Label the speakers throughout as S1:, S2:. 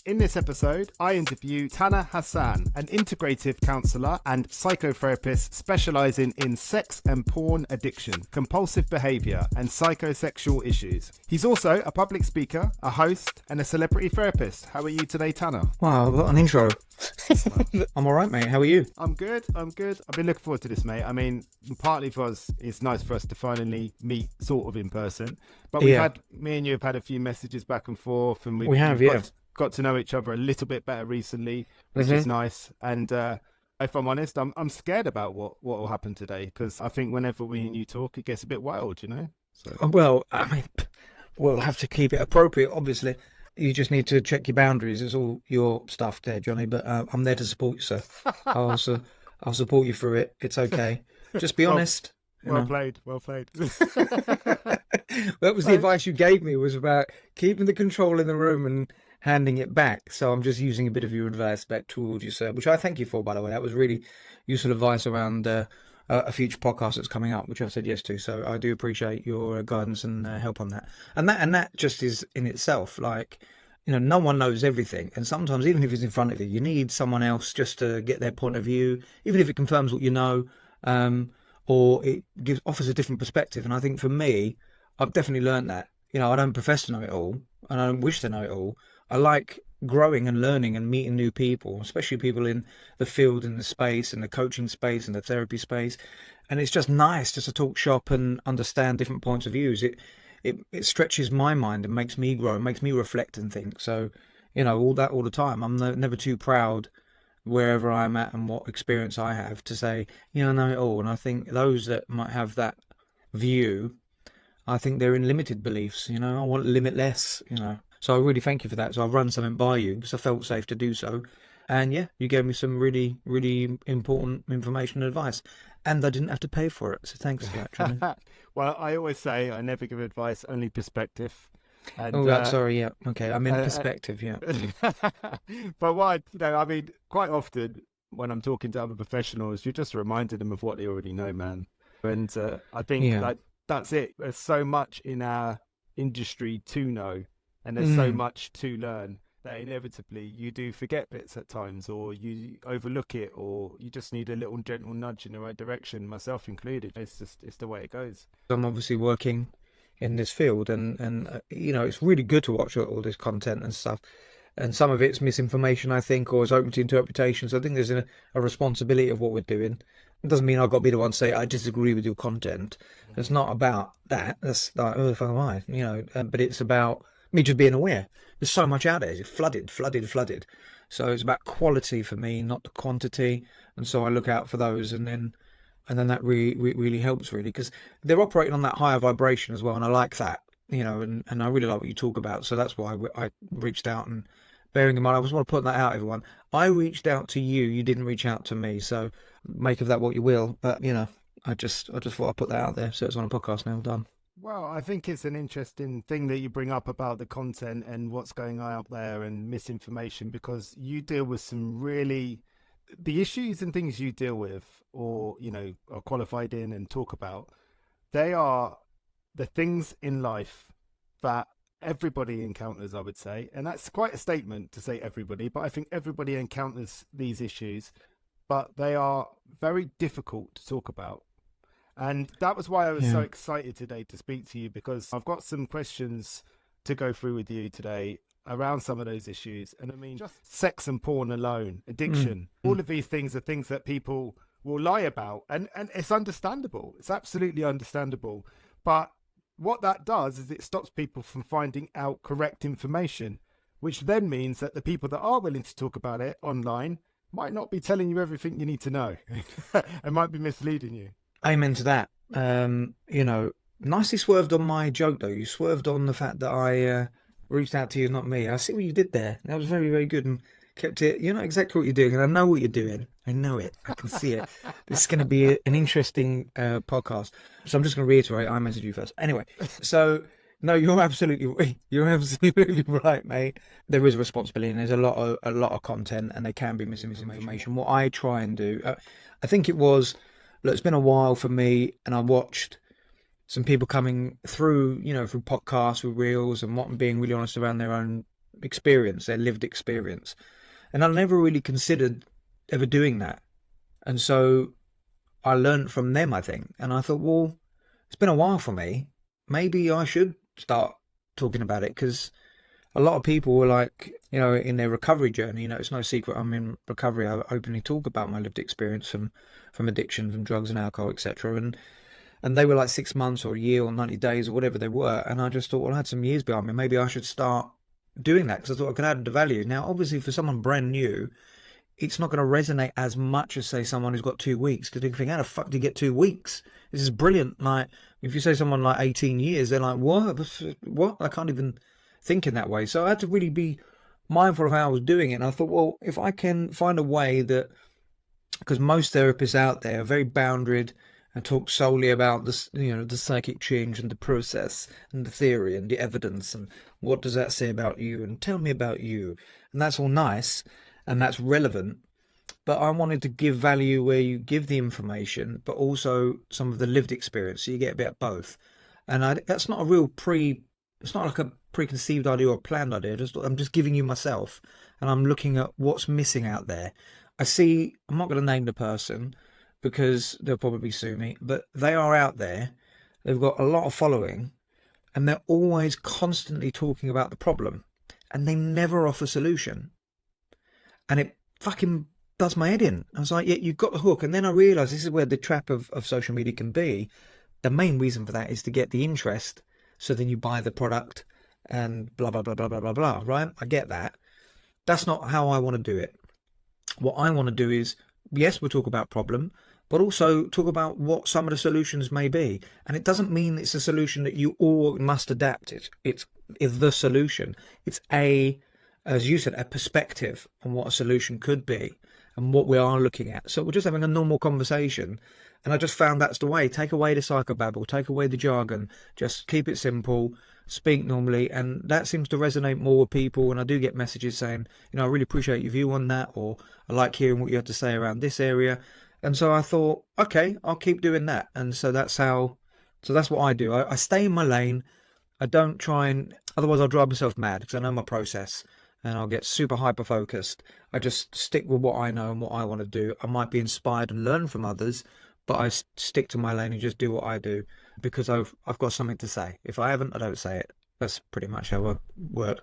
S1: In this episode, I interview Taner Hassan, an integrative counsellor and psychotherapist specialising in sex and porn addiction, compulsive behaviour and psychosexual issues. He's also a public speaker, a host and a celebrity therapist. How are you today, Taner?
S2: Wow, what an intro. I'm all right, mate. How are you?
S1: I'm good. I've been looking forward to this, mate. I mean, partly because it's nice for us to finally meet sort of in person. But me and you have had a few messages back and forth, and we've got to know each other a little bit better recently, which is nice. And if I'm honest, I'm scared about what will happen today, because I think whenever we and you talk, it gets a bit wild, you know? So.
S2: Well, I mean, we'll have to keep it appropriate, obviously. You just need to check your boundaries. It's all your stuff there, Johnny, but I'm there to support you, sir. I'll support you through it. It's okay. Just be honest.
S1: Well played.
S2: That was the advice you gave me, was about keeping the control in the room and handing it back. So I'm just using a bit of your advice back towards you, sir, which I thank you for, by the way. That was really useful advice around a future podcast that's coming up, which I've said yes to. So I do appreciate your guidance and help on that. And that just is in itself, like, you know, no one knows everything. And sometimes, even if it's in front of you, you need someone else just to get their point of view, even if it confirms what you know, or it offers a different perspective. And I think for me, I've definitely learned that. You know, I don't profess to know it all, and I don't wish to know it all. I like growing and learning and meeting new people, especially people in the field and the space and the coaching space and the therapy space. And it's just nice just to talk shop and understand different points of views. It stretches my mind and makes me grow, makes me reflect and think. So, you know, all the time. I'm never too proud wherever I'm at and what experience I have to say, you know, I know it all. And I think those that might have that view, I think they're in limited beliefs, you know. I want limitless, you know. So I really thank you for that. So I've run something by you because I felt safe to do so. And yeah, you gave me some really, really important information and advice. And I didn't have to pay for it. So thanks for that, Johnny.
S1: Well, I always say I never give advice, only perspective. And,
S2: sorry, yeah. Okay, I meant perspective, yeah.
S1: But I mean, quite often when I'm talking to other professionals, you're just reminding them of what they already know, man. And I think that's it. There's so much in our industry to know, and there's so much to learn, that inevitably you do forget bits at times, or you overlook it, or you just need a little gentle nudge in the right direction, myself included. It's the way it goes.
S2: I'm obviously working in this field, and you know, it's really good to watch all this content and stuff. And some of it's misinformation, I think, or is open to interpretation. So I think there's a responsibility of what we're doing. It doesn't mean I've got to be the one to say I disagree with your content. It's not about that. That's like, who the fuck am I? You know, but it's about me just being aware. There's so much out there. It's flooded. So it's about quality for me, not the quantity. And so I look out for those, and then that really helps, really, because they're operating on that higher vibration as well, and I like that, you know, and I really like what you talk about. So that's why I reached out, and bearing in mind, I just want to put that out, everyone. I reached out to you. You didn't reach out to me. So make of that what you will. But, you know, I just thought I'd put that out there. So it's on a podcast now. Done.
S1: Well, I think it's an interesting thing that you bring up about the content and what's going on out there and misinformation, because you deal with some really, the issues and things you deal with, or, you know, are qualified in and talk about, they are the things in life that everybody encounters, I would say. And that's quite a statement to say everybody, but I think everybody encounters these issues, but they are very difficult to talk about. And that was why I was so excited today to speak to you, because I've got some questions to go through with you today around some of those issues. And I mean, just sex and porn alone, addiction, all of these things are things that people will lie about. And it's understandable. It's absolutely understandable. But what that does is it stops people from finding out correct information, which then means that the people that are willing to talk about it online might not be telling you everything you need to know and might be misleading you.
S2: Amen to that. You know, nicely swerved on my joke, though. You swerved on the fact that I reached out to you, not me. I see what you did there. That was very, very good, and kept it. You know exactly what you're doing, and I know what you're doing. I know it. I can see it. This is going to be an interesting podcast. So I'm just going to reiterate. I messaged you first. Anyway, so no, you're absolutely right, mate. There is a responsibility, and there's a lot of content, and there can be misinformation. What I try and do, I think it was. Look, it's been a while for me, and I watched some people coming through, you know, through podcasts, with reels, and being really honest around their own experience, their lived experience. And I never really considered ever doing that. And so I learned from them, I think. And I thought, well, it's been a while for me. Maybe I should start talking about it, because a lot of people were like, in their recovery journey, it's no secret I'm in recovery. I openly talk about my lived experience from addiction, from drugs and alcohol, etc. And they were like 6 months or a year or 90 days or whatever they were. And I just thought, well, I had some years behind me. Maybe I should start doing that, because I thought I could add the value. Now, obviously, for someone brand new, it's not going to resonate as much as, say, someone who's got 2 weeks, because they think, how the fuck do you get 2 weeks? This is brilliant. Like, if you say someone like 18 years, they're like, what? I can't even think in that way. So I had to really be mindful of how I was doing it. And I thought, well, if I can find a way that, because most therapists out there are very boundaried and talk solely about this, the psychic change and the process and the theory and the evidence and what does that say about you and tell me about you. And that's all nice and that's relevant. But I wanted to give value where you give the information, but also some of the lived experience, so you get a bit of both. And that's not a real it's not like a preconceived idea or a planned idea. I'm just giving you myself, and I'm looking at what's missing out there. I'm not going to name the person because they'll probably sue me, but they are out there. They've got a lot of following, and they're always constantly talking about the problem, and they never offer solution. And it fucking does my head in. I was like, yeah, you've got the hook. And then I realised this is where the trap of social media can be. The main reason for that is to get the interest, so then you buy the product and blah, blah, blah, blah, blah, blah, blah, right? I get that. That's not how I want to do it. What I want to do is, yes, we'll talk about problem, but also talk about what some of the solutions may be. And it doesn't mean it's a solution that you all must adapt. It's the solution. It's as you said, a perspective on what a solution could be and what we are looking at. So we're just having a normal conversation. And I just found that's the way. Take away the psychobabble, take away the jargon, just keep it simple, speak normally. And that seems to resonate more with people. And I do get messages saying, I really appreciate your view on that, or I like hearing what you have to say around this area. And so I thought, okay, I'll keep doing that. And so that's what I do. I stay in my lane. I don't try and, otherwise I'll drive myself mad, because I know my process and I'll get super hyper focused. I just stick with what I know and what I want to do. I might be inspired and learn from others, but I stick to my lane and just do what I do, because I've got something to say. If I haven't, I don't say it. That's pretty much how I work.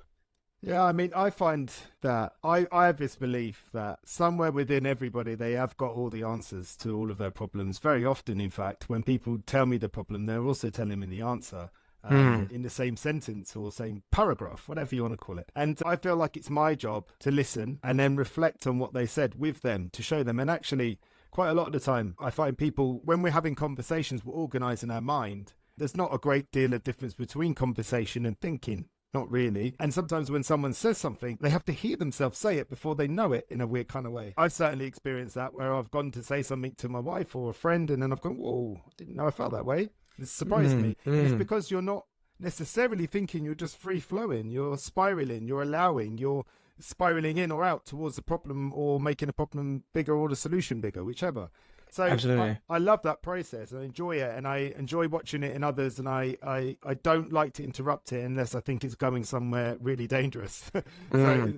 S1: Yeah, I mean, I find that I have this belief that somewhere within everybody, they have got all the answers to all of their problems. Very often, in fact, when people tell me the problem, they're also telling me the answer. In the same sentence or same paragraph, whatever you want to call it. And I feel like it's my job to listen and then reflect on what they said with them, to show them. And actually, quite a lot of the time, I find people, when we're having conversations, we're organising our mind. There's not a great deal of difference between conversation and thinking. Not really. And sometimes when someone says something, they have to hear themselves say it before they know it, in a weird kind of way. I've certainly experienced that, where I've gone to say something to my wife or a friend, and then I've gone, whoa, I didn't know I felt that way. It surprised me. It's because you're not necessarily thinking, you're just free flowing, you're spiraling, you're allowing, you're spiraling in or out towards the problem, or making a problem bigger or the solution bigger, whichever. So
S2: Absolutely.
S1: I love that process. I enjoy it, and I enjoy watching it in others, and I don't like to interrupt it unless I think it's going somewhere really dangerous. So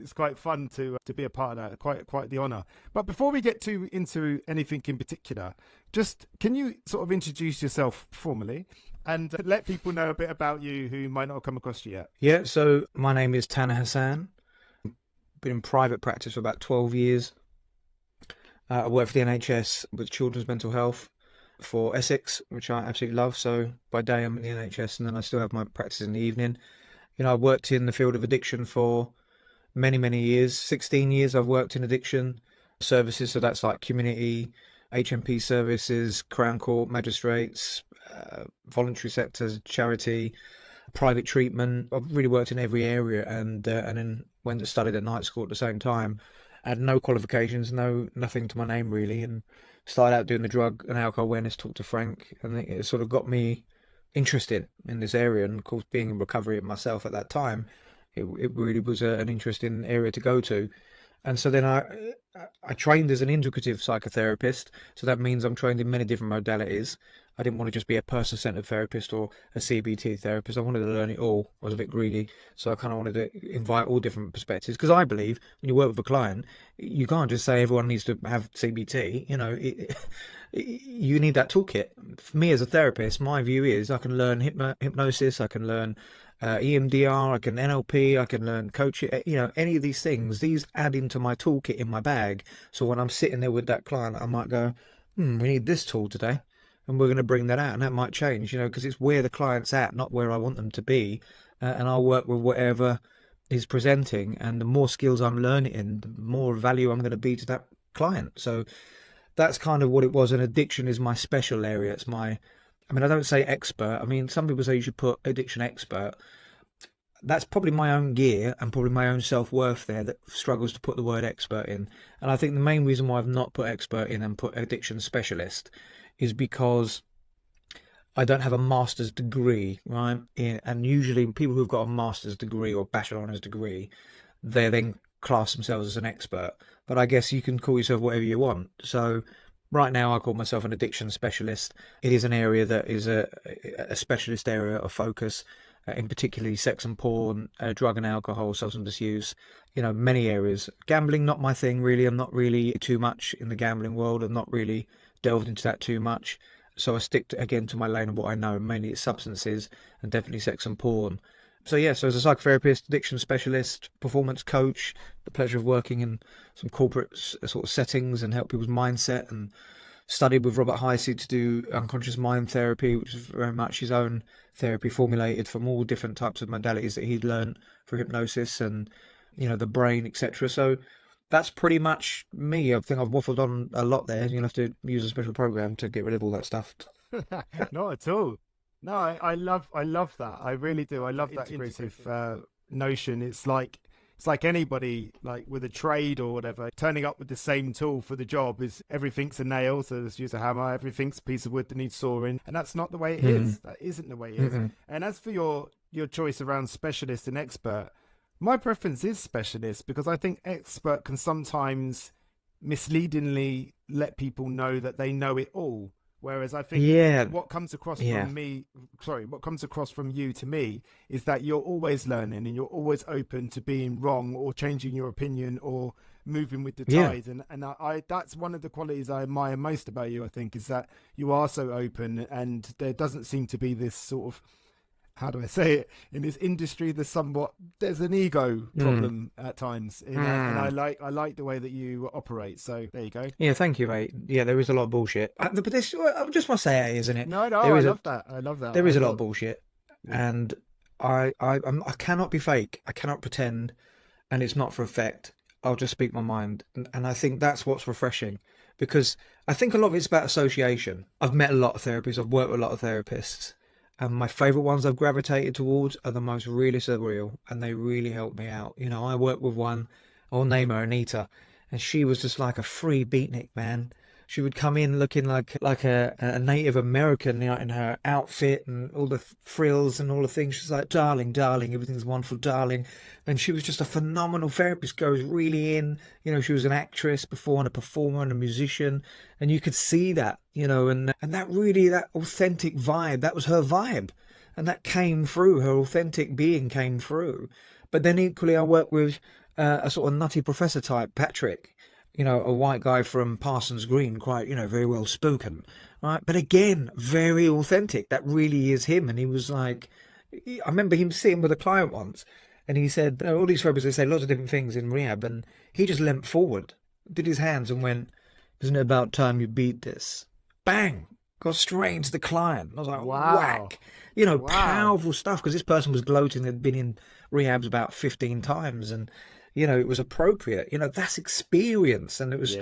S1: it's quite fun to be a part of that. Quite the honour. But before we get into anything in particular, just can you sort of introduce yourself formally and let people know a bit about you who might not have come across you yet?
S2: Yeah, so my name is Taner Hassan. Been in private practice for about 12 years. I work for the NHS with children's mental health for Essex, which I absolutely love. So by day I'm in the NHS, and then I still have my practice in the evening. I worked in the field of addiction for many, many years. 16 years I've worked in addiction services. So that's like community, HMP services, Crown Court, magistrates, voluntary sectors, charity, private treatment. I've really worked in every area, and then went to studied at night school at the same time. I had no qualifications, nothing to my name really, and started out doing the drug and alcohol awareness talk to Frank, and it sort of got me interested in this area. And of course, being in recovery myself at that time, it really was an interesting area to go to. And so then I trained as an integrative psychotherapist. So that means I'm trained in many different modalities. I didn't want to just be a person-centered therapist or a CBT therapist. I wanted to learn it all. I was a bit greedy, so I kind of wanted to invite all different perspectives. Because I believe when you work with a client, you can't just say everyone needs to have CBT. You need that toolkit. For me as a therapist, my view is I can learn hypnosis, I can learn EMDR, I can NLP, I can learn coaching. Any of these things. These add into my toolkit in my bag. So when I'm sitting there with that client, I might go, we need this tool today, and we're going to bring that out, and that might change, because it's where the client's at, not where I want them to be, and I'll work with whatever is presenting, and the more skills I'm learning, the more value I'm going to be to that client. So that's kind of what it was, and addiction is my special area. I don't say expert. Some people say you should put addiction expert. That's probably my own gear and probably my own self-worth there that struggles to put the word expert in. And I think the main reason why I've not put expert in and put addiction specialist is because I don't have a master's degree, right? And usually people who've got a master's degree or bachelor honours degree, they then class themselves as an expert. But I guess you can call yourself whatever you want. So right now I call myself an addiction specialist. It is an area that is a specialist area of focus, in particularly sex and porn, drug and alcohol, substance misuse, many areas. Gambling, not my thing really. I'm not really too much in the gambling world. I've not really delved into that too much. So I stick to my lane of what I know. Mainly it's substances and definitely sex and porn. So as a psychotherapist, addiction specialist, performance coach, the pleasure of working in some corporate sort of settings and help people's mindset, and studied with Robert Heisey to do unconscious mind therapy, which is very much his own therapy formulated from all different types of modalities that he'd learned through hypnosis and, the brain, etc. So that's pretty much me. I think I've waffled on a lot there. You'll have to use a special program to get rid of all that stuff.
S1: Not at all. No, I love that. I really do. I love that integrative notion. It's like anybody, like with a trade or whatever, turning up with the same tool for the job is everything's a nail, so let's use a hammer. Everything's a piece of wood that needs sawing, and that's not the way it is. That isn't the way it is. And as for your choice around specialist and expert, my preference is specialist, because I think expert can sometimes misleadingly let people know that they know it all. Whereas I think what comes across from you to me is that you're always learning and you're always open to being wrong or changing your opinion or moving with the tide. And I that's one of the qualities I admire most about you, I think, is that you are so open, and there doesn't seem to be this sort of, how do I say it, in this industry there's an ego problem at times, and I like the way that you operate. So there you go.
S2: Yeah, thank you, mate. Yeah, there is a lot of bullshit, but this, I just want to say, isn't it?
S1: No, I love that.
S2: There is a lot of bullshit, and I cannot be fake. I cannot pretend, and it's not for effect. I'll just speak my mind, and I think that's what's refreshing, because I think a lot of it's about association. I've met a lot of therapists. I've worked with a lot of therapists. And my favourite ones I've gravitated towards are the most really surreal, and they really help me out. I worked with one, I'll name her Anita, and she was just like a free beatnik, man. She would come in looking like a Native American, in her outfit and all the frills and all the things. She's like, darling, everything's wonderful, darling. And she was just a phenomenal therapist, goes really in. She was an actress before, and a performer and a musician. And you could see that, and that authentic vibe, that was her vibe. And that came through, her authentic being came through. But then equally I worked with a sort of nutty professor type, Patrick. A white guy from Parsons Green, quite, very well spoken, right? But again, very authentic. That really is him. And he was like, I remember him sitting with a client once, and he said, all these therapists, they say lots of different things in rehab, and he just leant forward, did his hands, and went, isn't it about time you beat this? Bang! Got straight into the client. I was like,
S1: wow.
S2: Whack! Powerful stuff, because this person was gloating, they'd been in rehabs about 15 times, and it was appropriate. That's experience, and it was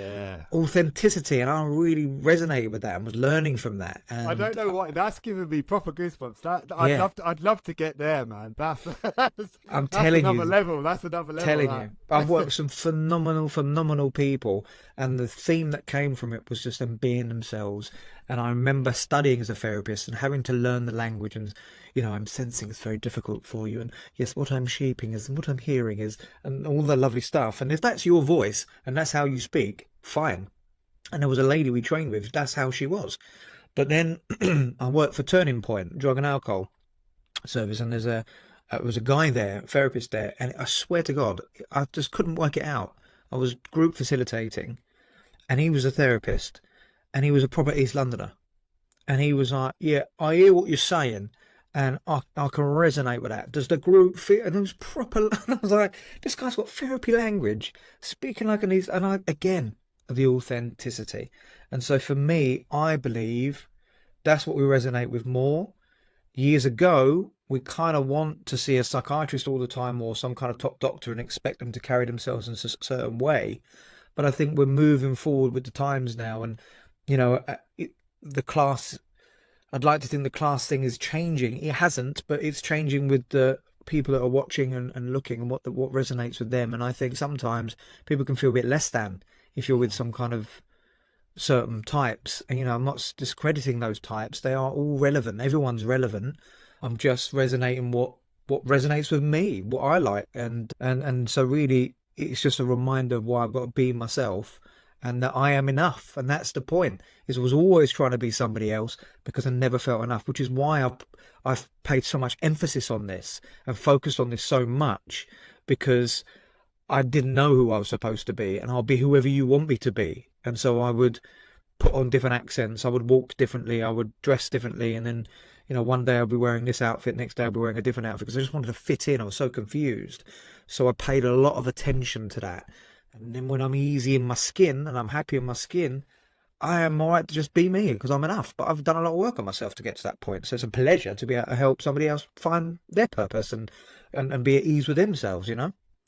S2: authenticity, and I really resonated with that and was learning from that. And
S1: I don't know why, that's giving me proper goosebumps. I'd love to get there, man. That's another level. That's another level.
S2: Telling you, I've worked with some phenomenal people, and the theme that came from it was just them being themselves. And I remember studying as a therapist and having to learn the language, and I'm sensing it's very difficult for you, and yes, what I'm shaping is, and what I'm hearing is, and all the lovely stuff. And if that's your voice and that's how you speak, fine. And there was a lady we trained with, that's how she was. But then I worked for Turning Point Drug and Alcohol Service, and there was a guy there, a therapist there, and I swear to God, I just couldn't work it out. I was group facilitating, and he was a therapist, and he was a proper East Londoner. And he was like, yeah, I hear what you're saying, and I can resonate with that. Does the group feel? And it was proper. And I was like, this guy's got therapy language, speaking like an East. And again, the authenticity. And so for me, I believe that's what we resonate with more. Years ago, we kind of want to see a psychiatrist all the time or some kind of top doctor and expect them to carry themselves in a certain way. But I think we're moving forward with the times now, and you know, the class. I'd like to think the class thing is changing. It hasn't, but it's changing with the people that are watching and looking, and what resonates with them. And I think sometimes people can feel a bit less than if you're with some kind of certain types. And I'm not discrediting those types. They are all relevant. Everyone's relevant. I'm just resonating what resonates with me, what I like, and so really it's just a reminder of why I've got to be myself, and that I am enough. And that's the point. Is I was always trying to be somebody else because I never felt enough, which is why I've paid so much emphasis on this and focused on this so much, because I didn't know who I was supposed to be, and I'll be whoever you want me to be. And so I would put on different accents, I would walk differently, I would dress differently, and then one day I'll be wearing this outfit, next day I'll be wearing a different outfit, because I just wanted to fit in. I was so confused. So I paid a lot of attention to that. And then when I'm easy in my skin and I'm happy in my skin, I am all right to just be me, because I'm enough. But I've done a lot of work on myself to get to that point. So it's a pleasure to be able to help somebody else find their purpose and be at ease with themselves,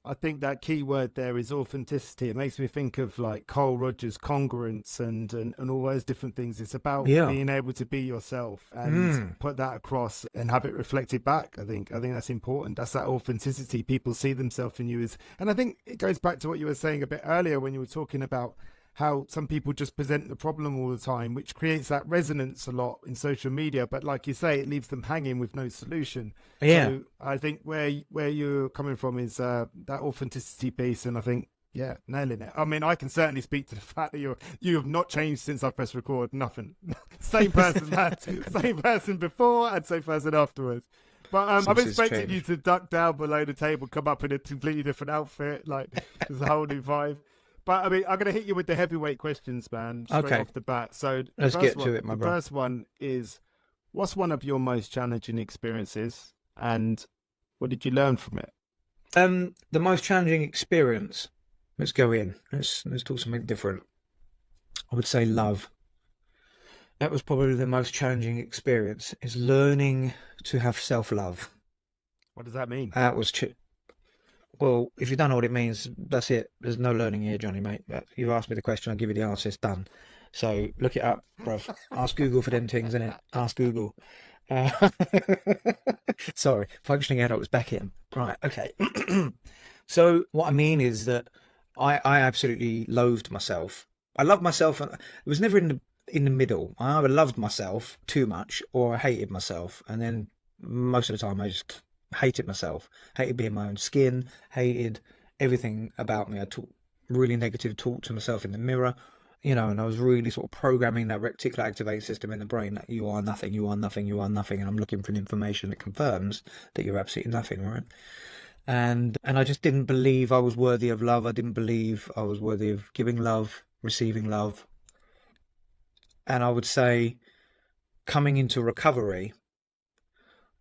S1: I think that key word there is authenticity. It makes me think of like Carl Rogers' congruence and all those different things. It's about being able to be yourself and put that across and have it reflected back. I think that's important. That's that authenticity. People see themselves in you and I think it goes back to what you were saying a bit earlier when you were talking about how some people just present the problem all the time, which creates that resonance a lot in social media. But like you say, it leaves them hanging with no solution.
S2: Yeah.
S1: So I think where you're coming from is that authenticity piece. And I think, yeah, nailing it. I mean, I can certainly speak to the fact that you have not changed since I pressed record. Nothing. Same person, man. Same person before and same person afterwards. But I've expected you to duck down below the table, come up in a completely different outfit. Like, there's a whole new vibe. But I mean, I'm going to hit you with the heavyweight questions, man, straight off the bat. So
S2: let's get to it, my bro.
S1: The first one is, what's one of your most challenging experiences, and what did you learn from it?
S2: The most challenging experience. Let's go in. Let's talk something different. I would say love. That was probably the most challenging experience. Is learning to have self-love.
S1: What does that mean?
S2: That was. Well, if you don't know what it means, that's it. There's no learning here, Johnny, mate. You've asked me the question, I'll give you the answer, it's done. So look it up, bro. Ask Google for them things, innit? Ask Google. Sorry, functioning adult was back in. Right, okay. So what I mean is that I absolutely loathed myself. I loved myself, and it was never in the middle. I either loved myself too much or I hated myself. And then most of the time I just hated myself, hated being my own skin, hated everything about me. I took really negative talk to myself in the mirror, and I was really sort of programming that reticular activating system in the brain that you are nothing, you are nothing, you are nothing, and I'm looking for an information that confirms that you're absolutely nothing, right? And I just didn't believe I was worthy of love. I didn't believe I was worthy of giving love, receiving love. And I would say coming into recovery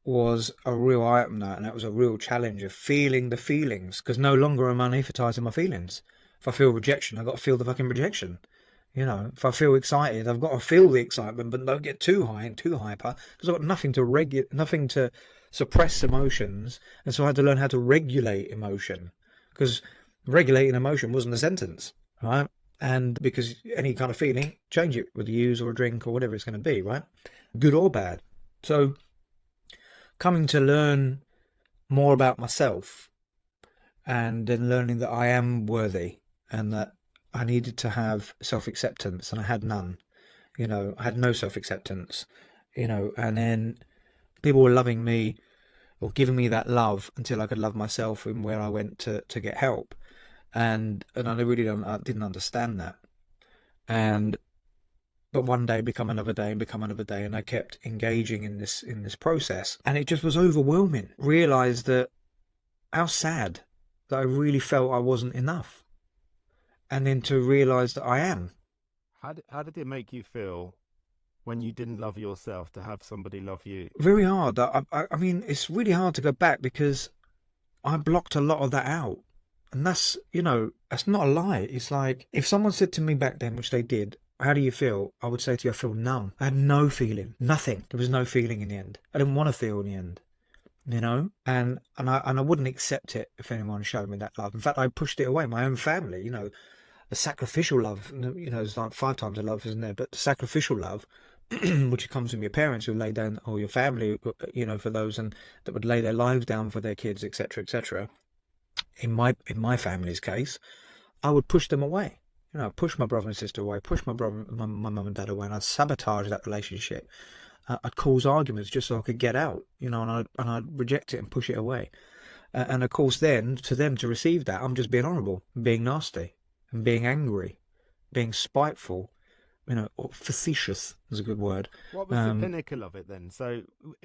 S2: was a real eye-opener, and that was a real challenge of feeling the feelings, because no longer am I anaesthetising my feelings. If I feel rejection, I've got to feel the fucking rejection. If I feel excited, I've got to feel the excitement, but don't get too high and too hyper, because I've got nothing to suppress emotions. And so I had to learn how to regulate emotion, because regulating emotion wasn't a sentence, right? And because any kind of feeling, change it with a use or a drink or whatever it's going to be, right? Good or bad. So coming to learn more about myself, and then learning that I am worthy and that I needed to have self-acceptance, and I had none. I had no self-acceptance, and then people were loving me or giving me that love until I could love myself, and where I went to get help. And I really didn't understand that. And but one day become another day and become another day, and I kept engaging in this process, and it just was overwhelming. Realized that how sad that I really felt I wasn't enough, and then to realize that I am.
S1: How did it make you feel when you didn't love yourself to have somebody love you?
S2: Very hard. I mean, it's really hard to go back because I blocked a lot of that out. And that's, that's not a lie. It's like, if someone said to me back then, which they did, how do you feel? I would say to you, I feel numb. I had no feeling, nothing. There was no feeling in the end. I didn't want to feel in the end, and I wouldn't accept it if anyone showed me that love. In fact, I pushed it away. My own family, the sacrificial love, it's like 5 times the love, isn't there? But the sacrificial love, which comes from your parents who lay down, or your family, for those and that would lay their lives down for their kids, etc., etc. In my family's case, I would push them away. Push my brother and sister away, push my mum and dad away, and I'd sabotage that relationship. I'd cause arguments just so I could get out, and I'd reject it and push it away. And of course, then to them to receive that, I'm just being horrible, being nasty, and being angry, being spiteful. Or facetious is a good word.
S1: What was the pinnacle of it then? So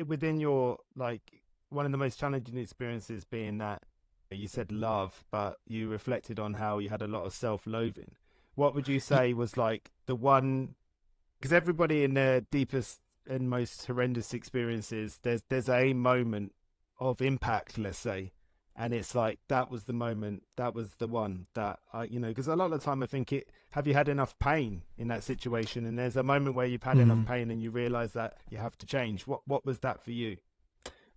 S1: within your, one of the most challenging experiences being that you said love, but you reflected on how you had a lot of self-loathing. What would you say was like the one, because everybody in their deepest and most horrendous experiences, there's a moment of impact, let's say, and it's like, that was the moment, that was the one that because a lot of the time I think have you had enough pain in that situation? And there's a moment where you've had enough pain and you realize that you have to change. What was that for you?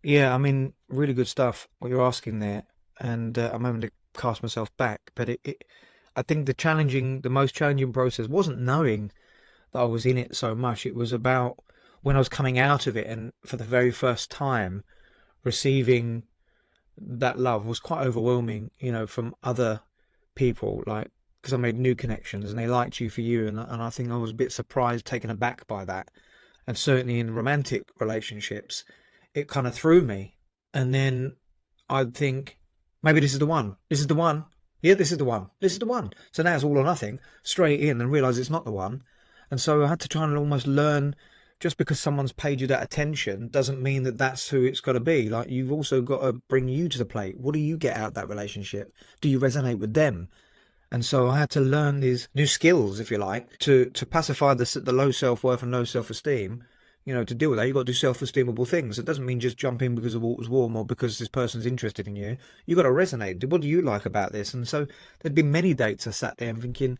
S2: Yeah, I mean, really good stuff, what you're asking there. And I'm having to cast myself back. But I think the most challenging process wasn't knowing that I was in it so much. It was about when I was coming out of it, and for the very first time, receiving that love was quite overwhelming, from other people, because I made new connections and they liked you for you. And I think I was a bit surprised, taken aback by that. And certainly in romantic relationships, it kind of threw me. And then I'd think, maybe this is the one. This is the one. Yeah, this is the one. This is the one. So now it's all or nothing, straight in, and realise it's not the one. And so I had to try and almost learn, just because someone's paid you that attention doesn't mean that that's who it's got to be. You've also got to bring you to the plate. What do you get out of that relationship? Do you resonate with them? And so I had to learn these new skills, if you like, to pacify the low self-worth and low self-esteem. To deal with that, you've got to do self-esteemable things. It doesn't mean just jump in because the water's warm or because this person's interested in you. You've got to resonate. What do you like about this? And so there'd been many dates I sat there and thinking,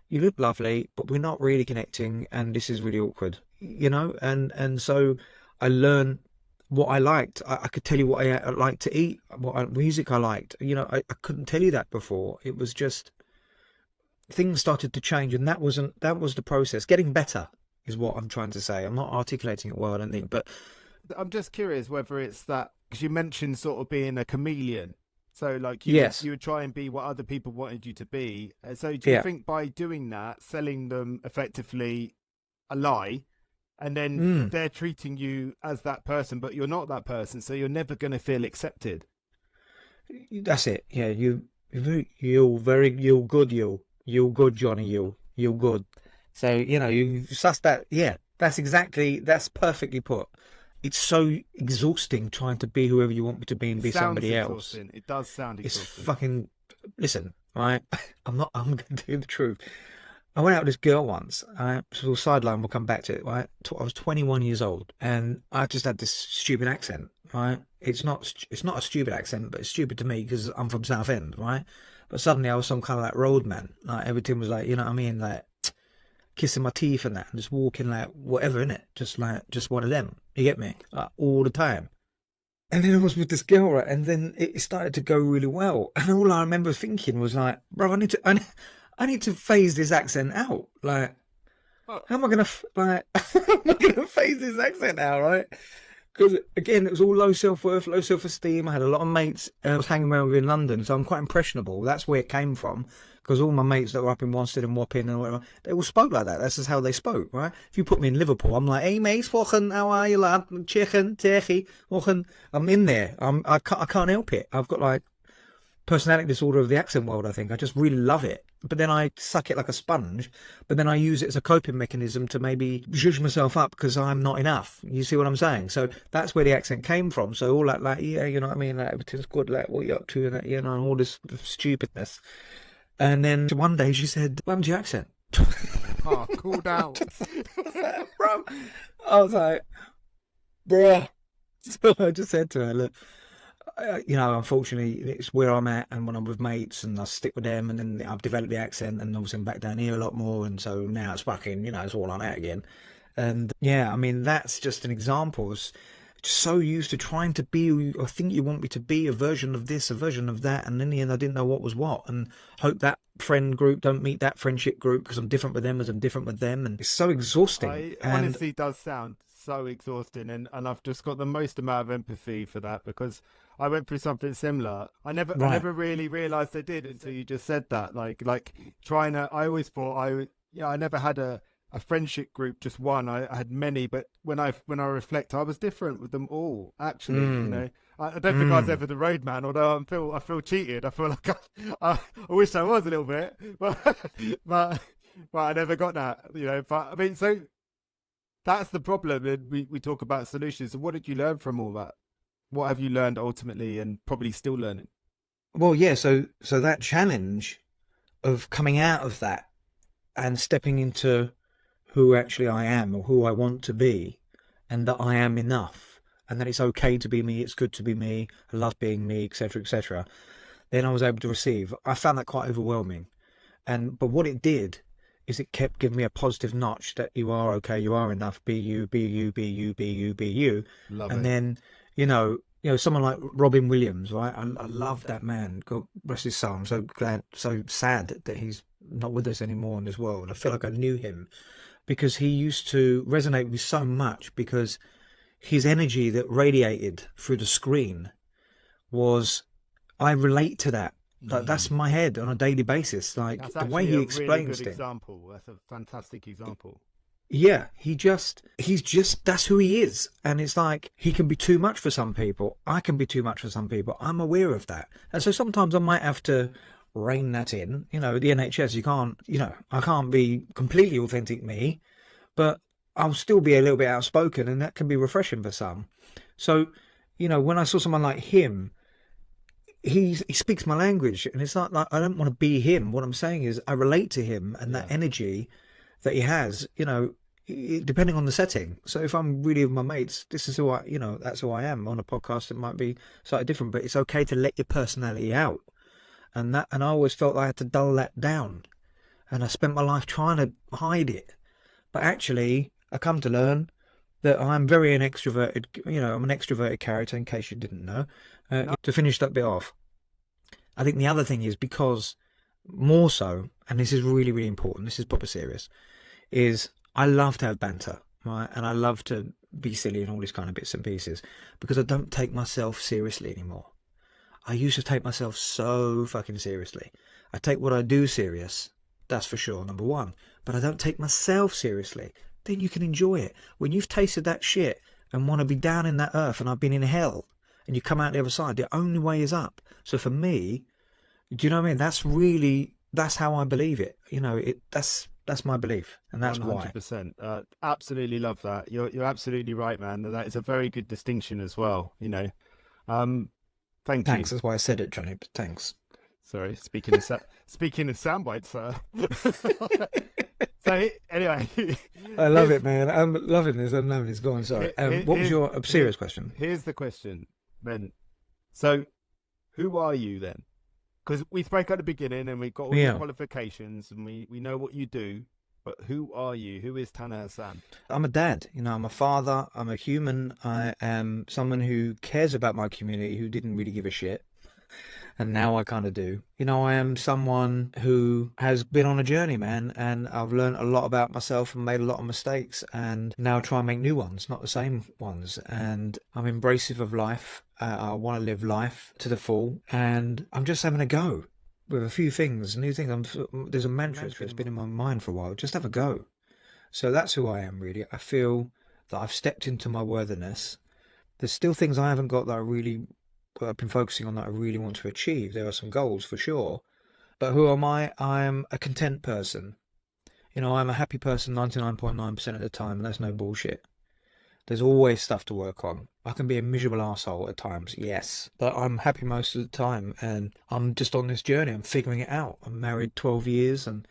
S2: you look lovely, but we're not really connecting, and this is really awkward, and so I learned what I liked. I could tell you what I liked to eat, what music I liked. I couldn't tell you that before. It was just, things started to change, and that was the process. Getting better is what I'm trying to say. I'm not articulating it well, I don't think, but
S1: I'm just curious whether it's that, because you mentioned sort of being a chameleon. So
S2: yes,
S1: you would try and be what other people wanted you to be. So do you think by doing that, selling them effectively a lie, and then they're treating you as that person, but you're not that person, so you're never going to feel accepted?
S2: That's it. Yeah, you're good, Johnny, you're good. So, you suss that. Yeah, that's perfectly put. It's so exhausting trying to be whoever you want me to be and be somebody else.
S1: It does sound exhausting.
S2: It's fucking, listen, right? I'm going to tell you the truth. I went out with this girl once. So sideline, we'll come back to it, right? I was 21 years old, and I just had this stupid accent, right? It's not a stupid accent, but it's stupid to me because I'm from Southend, right? But suddenly I was some kind of roadman. Everything was you know what I mean? Kissing my teeth and that, and just walking whatever, innit? Just one of them. You get me? All the time. And then I was with this girl, right? And then it started to go really well. And all I remember thinking was bro, I need to phase this accent out. How am I gonna phase this accent out, right? Because again, it was all low self-worth, low self-esteem. I had a lot of mates I was hanging around with in London, so I'm quite impressionable. That's where it came from. Because all my mates that were up in Wanstead and Wapping and whatever, they all spoke like that. That's just how they spoke, right? If you put me in Liverpool, I'm like, hey mates, fucking, how are you, lad? Chicken, turkey, fucking. I'm in there. I can't help it. I've got personality disorder of the accent world, I think. I just really love it. But then I suck it like a sponge, but then I use it as a coping mechanism to maybe zhuzh myself up because I'm not enough. You see what I'm saying? So that's where the accent came from. So all that, like, yeah, you know what I mean? Like, everything's good, like, what you up to, and that, you know, and all this stupidness. And then one day she said, what happened to your accent?
S1: Oh, cool down.
S2: Bro, I was like, bruh. So I just said to her, look, you know, unfortunately, it's where I'm at, and when I'm with mates, and I stick with them, and then I've developed the accent, and obviously I'm back down here a lot more, and so now it's fucking, you know, it's all on that again. And yeah, I mean, that's just an example. It's just so used to trying to be, or think you want me to be a version of this, a version of that, and in the end, I didn't know what was what, and hope that friend group don't meet that friendship group because I'm different with them as I'm different with them, and it's so exhausting.
S1: It honestly does sound so exhausting, and I've just got the most amount of empathy for that because I went through something similar. I never really realised I did until you just said that. Like trying to, I always thought I never had a friendship group, just one. I had many, but when I reflect, I was different with them all. Actually, you know, I don't think I was ever the road man. Although I feel cheated. I feel like I wish I was a little bit, but I never got that. You know, but I mean, so that's the problem. And we talk about solutions. So what did you learn from all that? What have you learned ultimately, and probably still learning?
S2: Well, yeah. So that challenge of coming out of that and stepping into who actually I am, or who I want to be, and that I am enough, and that it's okay to be me, it's good to be me, I love being me, etc., etc. Then I was able to receive. I found that quite overwhelming, but what it did is it kept giving me a positive notch that you are okay, you are enough, be you, be you, be you, be you, be you.
S1: Love
S2: and
S1: it.
S2: then you know someone like Robin Williams, right? I love that man. God rest his soul. I'm so glad, so sad that he's not with us anymore in this world. I feel like I knew him because he used to resonate with me so much, because his energy that radiated through the screen was, I relate to that. Like, that's my head on a daily basis. Like,
S1: That's
S2: the way
S1: actually
S2: he
S1: a
S2: explains
S1: really good
S2: things.
S1: example. That's a fantastic example.
S2: Yeah, he's just, that's who he is. And it's like, he can be too much for some people. I can be too much for some people. I'm aware of that. And so sometimes I might have to rein that in. You know, the NHS, you can't, I can't be completely authentic me, but I'll still be a little bit outspoken, and that can be refreshing for some. So, when I saw someone like him, he speaks my language, and it's not like I don't want to be him. What I'm saying is I relate to him and that energy that he has, depending on the setting. So if I'm really with my mates, this is who that's who I am. On a podcast, it might be slightly different, but it's okay to let your personality out. And I always felt I had to dull that down. And I spent my life trying to hide it. But actually, I come to learn that I'm very I'm an extroverted character, in case you didn't know. To finish that bit off, I think the other thing is, because more so, and this is really, really important, this is proper serious, is I love to have banter, right? And I love to be silly and all these kind of bits and pieces, because I don't take myself seriously anymore. I used to take myself so fucking seriously. I take what I do serious, that's for sure, number one. But I don't take myself seriously. Then you can enjoy it. When you've tasted that shit and want to be down in that earth, and I've been in hell, and you come out the other side, the only way is up. So for me, do you know what I mean? That's how I believe it. That's my belief, and that's
S1: 100%. Why. Absolutely love that. You're absolutely right, man. That is a very good distinction as well. Thanks.
S2: That's why I said it, Johnny. But thanks.
S1: Sorry, speaking of sound bites, So anyway,
S2: I love it, man. I'm loving this. I'm loving this. Go on. Sorry. What was your serious question?
S1: Here's the question, Ben. So, who are you then? Because we spoke at the beginning, and we've got all the qualifications, and we know what you do. But who are you? Who is Taner Hassan?
S2: I'm a dad. I'm a father. I'm a human. I am someone who cares about my community, who didn't really give a shit. And now I kind of do. I am someone who has been on a journey, man, and I've learned a lot about myself and made a lot of mistakes, and now try and make new ones, not the same ones. And I'm embracive of life. I want to live life to the full, and I'm just having a go with a few things, new things. There's a mantra that's been in my mind for a while. Just have a go. So that's who I am, really. I feel that I've stepped into my worthiness. There's still things I haven't got that I really I've been focusing on that I really want to achieve. There are some goals for sure. But who am I? I'm a content person. I'm a happy person 99.9% of the time, and that's no bullshit. There's always stuff to work on. I can be a miserable arsehole at times, yes, but I'm happy most of the time, and I'm just on this journey. I'm figuring it out. I'm married 12 years, and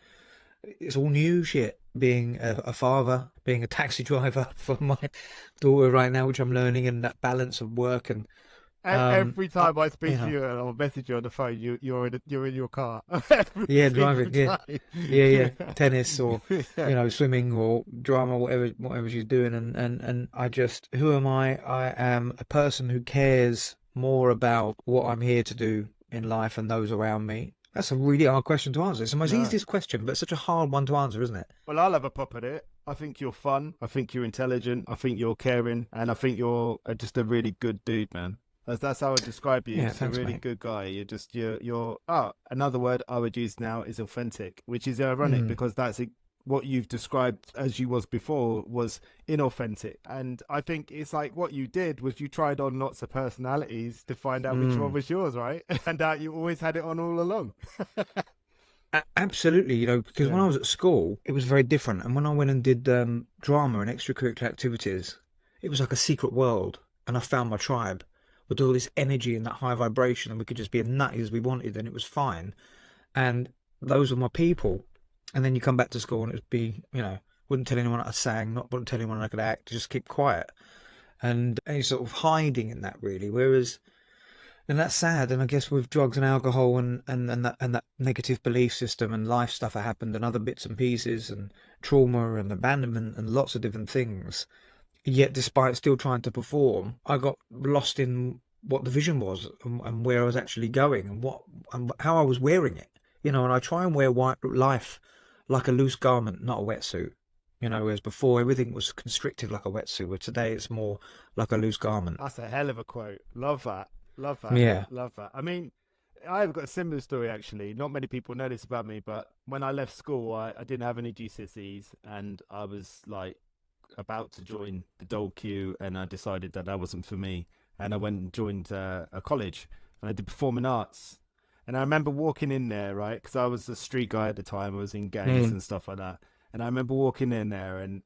S2: it's all new shit. Being a father, being a taxi driver for my daughter right now, which I'm learning, and that balance of work and
S1: Every
S2: I,
S1: time I speak
S2: you
S1: to
S2: know,
S1: you or message you on the phone, you're in your car.
S2: yeah,
S1: Every
S2: driving,
S1: single
S2: yeah,
S1: time.
S2: yeah, tennis or
S1: Yeah.
S2: swimming or drama, whatever she's doing, and I just, who am I? I am a person who cares more about what I'm here to do in life and those around me. That's a really hard question to answer. It's the most
S1: No.
S2: easiest question, but such a hard one to answer, isn't it?
S1: Well, I'll have a pop at it. I think you're fun. I think you're intelligent. I think you're caring, and I think you're just a really good dude, man. That's how I would describe you.
S2: Yeah,
S1: Just a
S2: thanks,
S1: really
S2: mate.
S1: good guy. You're. Another word I would use now is authentic, which is ironic
S2: Mm,
S1: because what you've described as you was before was inauthentic. And I think it's like what you did was you tried on lots of personalities to find out which one
S2: mm.
S1: was yours, right? And out you always had it on all along.
S2: Absolutely, because when
S1: Yeah.
S2: I was at school, it was very different. And when I went and did drama and extracurricular activities, it was like a secret world. And I found my tribe with all this energy and that high vibration, and we could just be as nutty as we wanted, and it was fine. And those were my people. And then you come back to school, and it would be, wouldn't tell anyone I sang, not wouldn't tell anyone I could act, just keep quiet. And you're sort of hiding in that, really. Whereas and that's sad. And I guess with drugs and alcohol and that negative belief system and life stuff that happened and other bits and pieces and trauma and abandonment and lots of different things. Yet, despite still trying to perform, I got lost in what the vision was and where I was actually going and how I was wearing it. And I try and wear life like a loose garment, not a wetsuit. Whereas before everything was constrictive like a wetsuit, where today it's more like a loose garment.
S1: That's a hell of a quote. Love that. Love that.
S2: Yeah.
S1: Love that. I mean, I've got a similar story actually. Not many people know this about me, but when I left school, I didn't have any GCSEs and I was like about to join the dole queue and I decided that wasn't for me. And I went and joined a college and I did performing arts. And I remember walking in there, right? Because I was a street guy at the time. I was in gangs
S2: Mm.
S1: and stuff like that. And I remember walking in there and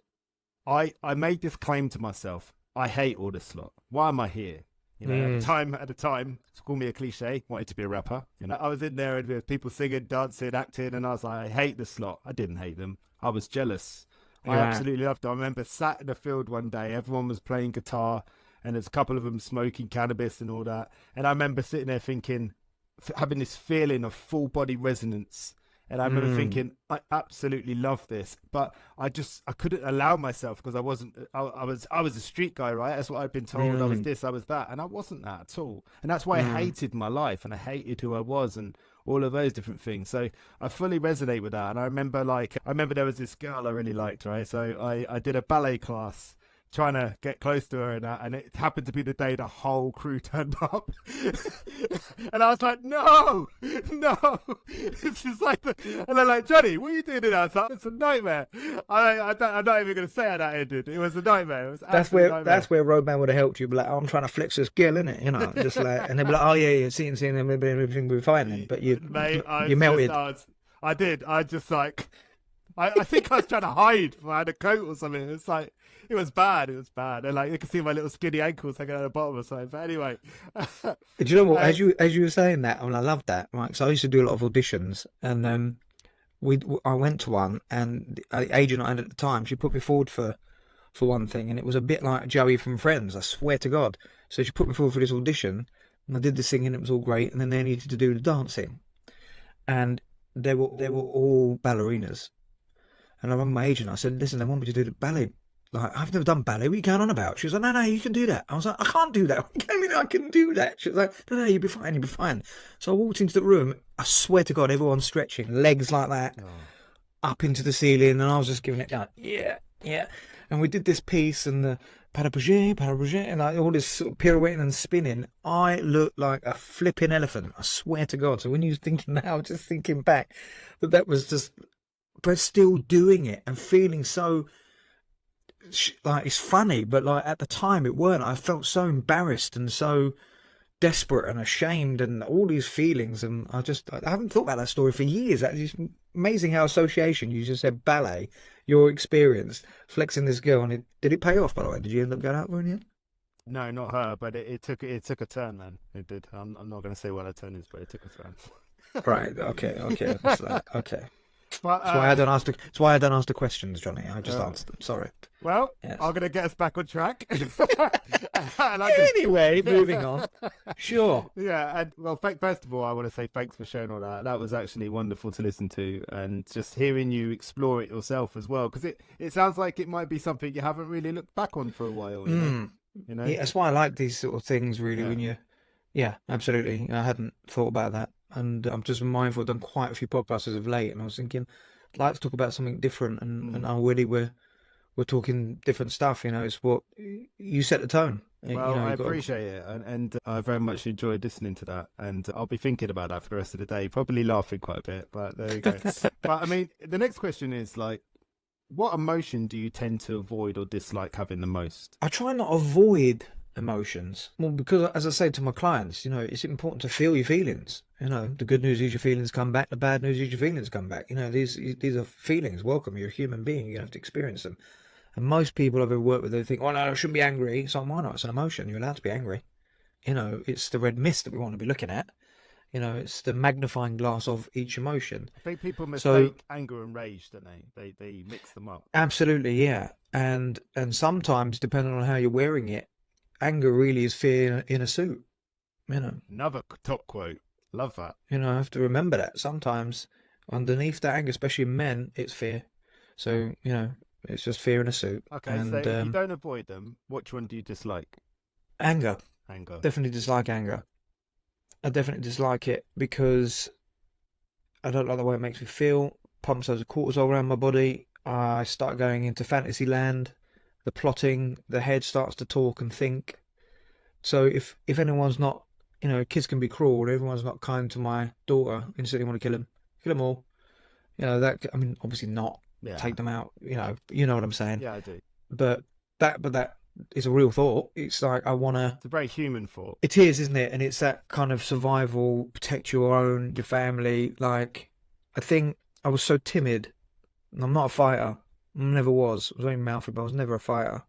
S1: I made this claim to myself. I hate all this lot. Why am I here?
S2: Mm.
S1: At the time, to call me a cliche, wanted to be a rapper. I was in there and there was people singing, dancing, acting, and I was like, I hate this lot. I didn't hate them. I was jealous. I
S2: Yeah.
S1: absolutely loved it. I remember sat in the field one day, everyone was playing guitar, and there's a couple of them smoking cannabis and all that. And I remember sitting there thinking, having this feeling of full body resonance. And I remember
S2: Mm.
S1: thinking, I absolutely love this, but I couldn't allow myself because I was a street guy, right? That's what I'd been told. I was
S2: Mm.
S1: this, I was that, and I wasn't that at all. And that's why I
S2: Mm.
S1: hated my life and I hated who I was and all of those different things. So I fully resonate with that. And I remember there was this girl I really liked, right? So I did a ballet class trying to get close to her and it happened to be the day the whole crew turned up. And I was like, no, this is like and they're like, Johnny, what are you doing in outside? It's a nightmare. I'm not even going to say how that ended. It was a nightmare. It was
S2: That's
S1: absolute
S2: where
S1: nightmare.
S2: that's where Roadman would have helped you. Be like, oh, I'm trying to flex this skill, innit? Just like, and they'd be like, oh yeah, seeing, and everything will be fine then. But
S1: Mate,
S2: you melted.
S1: I did. I just like, I think I was trying to hide. I had a coat or something. It's like, it was bad. It was bad. And like, you can see my little skinny ankles hanging out the bottom or something. But anyway.
S2: Do you know what?
S1: I,
S2: As you were saying that, I loved that. Right, so I used to do a lot of auditions, and I went to one, and the agent I had at the time, she put me forward for one thing, and it was a bit like Joey from Friends. I swear to God. So she put me forward for this audition, and I did the singing. It was all great, and then they needed to do the dancing, and they were all ballerinas. And I rang my agent. I said, "Listen, they want me to do the ballet. Like, I've never done ballet. What are you going on about?" She was like, "No, you can do that." I was like, "I can't do that. What do you mean I can do that?" She was like, "No, you'll be fine. You'll be fine." So I walked into the room. I swear to God, everyone's stretching, legs like that, up into the ceiling, and I was just giving it down. Yeah, yeah. And we did this piece and the pas de bouger, and like all this sort of pirouetting and spinning. I looked like a flipping elephant. I swear to God. So when you're thinking now, just thinking back, that was just, but still doing it and feeling so like it's funny, but like at the time it weren't. I felt so embarrassed and so desperate and ashamed and all these feelings. And I haven't thought about that story for years. It's amazing how association, you just said ballet, your experience, flexing this girl. And did it pay off, by the way? Did you end up going out with her in the end?
S1: No, not her, but it took a turn, man. It did. I'm not going to say what her turn is, but it took a turn.
S2: Right. Okay. Okay.
S1: But,
S2: That's why I don't ask. That's why I don't ask the questions, Johnny. I just answer them. Sorry.
S1: Well,
S2: Yes.
S1: I'm going to get us back on track.
S2: Anyway, moving on. Sure.
S1: Yeah, and well, first of all, I want to say thanks for sharing all that. That was actually wonderful to listen to, and just hearing you explore it yourself as well, because it sounds like it might be something you haven't really looked back on for a while. You know?
S2: Yeah, that's why I like these sort of things, really.
S1: Yeah.
S2: When you, yeah, absolutely. I hadn't thought about that, and I'm just mindful. I've done quite a few podcasts as of late, and I was thinking, I'd like to talk about something different, and already we're talking different stuff. You know, it's what you set the tone.
S1: Well,
S2: you know,
S1: I appreciate it, and I very much enjoyed listening to that, and I'll be thinking about that for the rest of the day, probably laughing quite a bit, but there you go. But I mean, the next question is like, what emotion do you tend to avoid or dislike having the most?
S2: I try not to avoid emotions. Well, because as I say to my clients, you know, it's important to feel your feelings. You know, the good news is your feelings come back. The bad news is your feelings come back. You know, these are feelings. Welcome. You're a human being. You have to experience them. And most people I've ever worked with, they think, oh, no, I shouldn't be angry. So why not? It's an emotion. You're allowed to be angry. You know, it's the red mist that we want to be looking at. You know, it's the magnifying glass of each emotion.
S1: I think people mistake anger and rage, don't they? They mix them up.
S2: Absolutely, yeah. And sometimes, depending on how you're wearing it, anger really is fear in a suit. You know.
S1: Another top quote. Love that.
S2: You know, I have to remember that. Sometimes underneath that anger, especially in men, it's fear. So, you know, it's just fear in a suit.
S1: Okay,
S2: and,
S1: so if you don't avoid them, which one do you dislike?
S2: Anger.
S1: Anger.
S2: Definitely dislike anger. I definitely dislike it because I don't like the way it makes me feel. Pumps loads of cortisol around my body. I start going into fantasy land. The plotting, the head starts to talk and think. So if anyone's not, you know, kids can be cruel. Everyone's not kind to my daughter. Instantly want to kill them all. You know that. I mean, obviously not.
S1: Yeah.
S2: Take them out. You know what I'm saying.
S1: Yeah, I do.
S2: But that is a real thought. It's like I want to.
S1: It's a very human thought.
S2: It is, isn't it? And it's that kind of survival, protect your own, your family. Like, I think I was so timid. And I'm not a fighter. I never was. I was only mouthy, but I was never a fighter.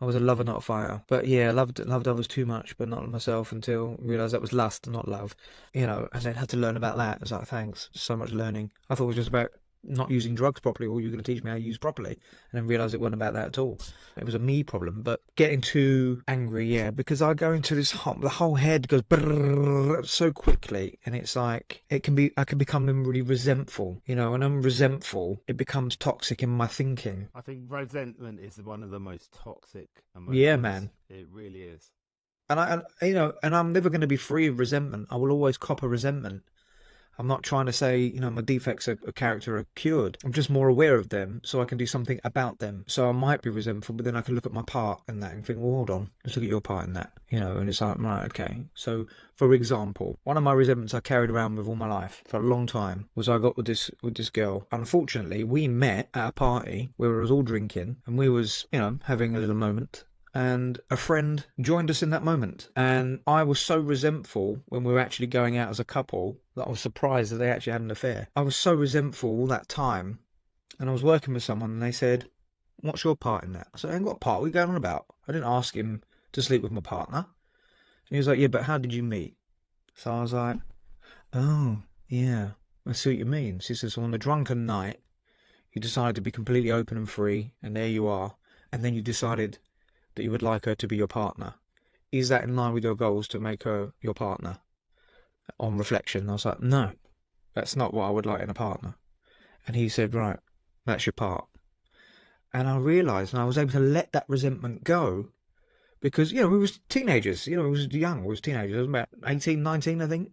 S2: I was a lover, not a fighter. But yeah, I loved others too much, but not myself, until I realised that was lust, not love. You know, and then had to learn about that. It was like, thanks, so much learning. I thought it was just about not using drugs properly, or you're going to teach me how to use properly, and then realised it wasn't about that at all. It was a me problem. But getting too angry, yeah, because I go into this the whole head goes brrrr so quickly, and it's like I can become really resentful. You know, when I'm resentful, it becomes toxic in my thinking.
S1: I think resentment is one of the most toxic emotions.
S2: Yeah, man,
S1: it really is.
S2: And I'm never going to be free of resentment. I will always cop a resentment. I'm not trying to say, you know, my defects of character are cured. I'm just more aware of them, so I can do something about them. So I might be resentful, but then I can look at my part in that and think, well, hold on, let's look at your part in that. You know, and it's like, right, okay. So, for example, one of my resentments I carried around with all my life for a long time was I got with this girl. Unfortunately, we met at a party where we was all drinking, and we was, you know, having a little moment. And a friend joined us in that moment. And I was so resentful when we were actually going out as a couple that I was surprised that they actually had an affair. I was so resentful all that time. And I was working with someone and they said, what's your part in that? I said, I ain't got a part. What are you going on about? I didn't ask him to sleep with my partner. And he was like, yeah, but how did you meet? So I was like, oh, yeah, I see what you mean. She says, so on a drunken night, you decided to be completely open and free. And there you are. And then you decided that you would like her to be your partner. Is that in line with your goals to make her your partner? On reflection, I was like, no, that's not what I would like in a partner. And he said, right, that's your part. And I realised, and I was able to let that resentment go, because, you know, we was teenagers, you know, we was young, we was teenagers, I was about 18, 19, I think.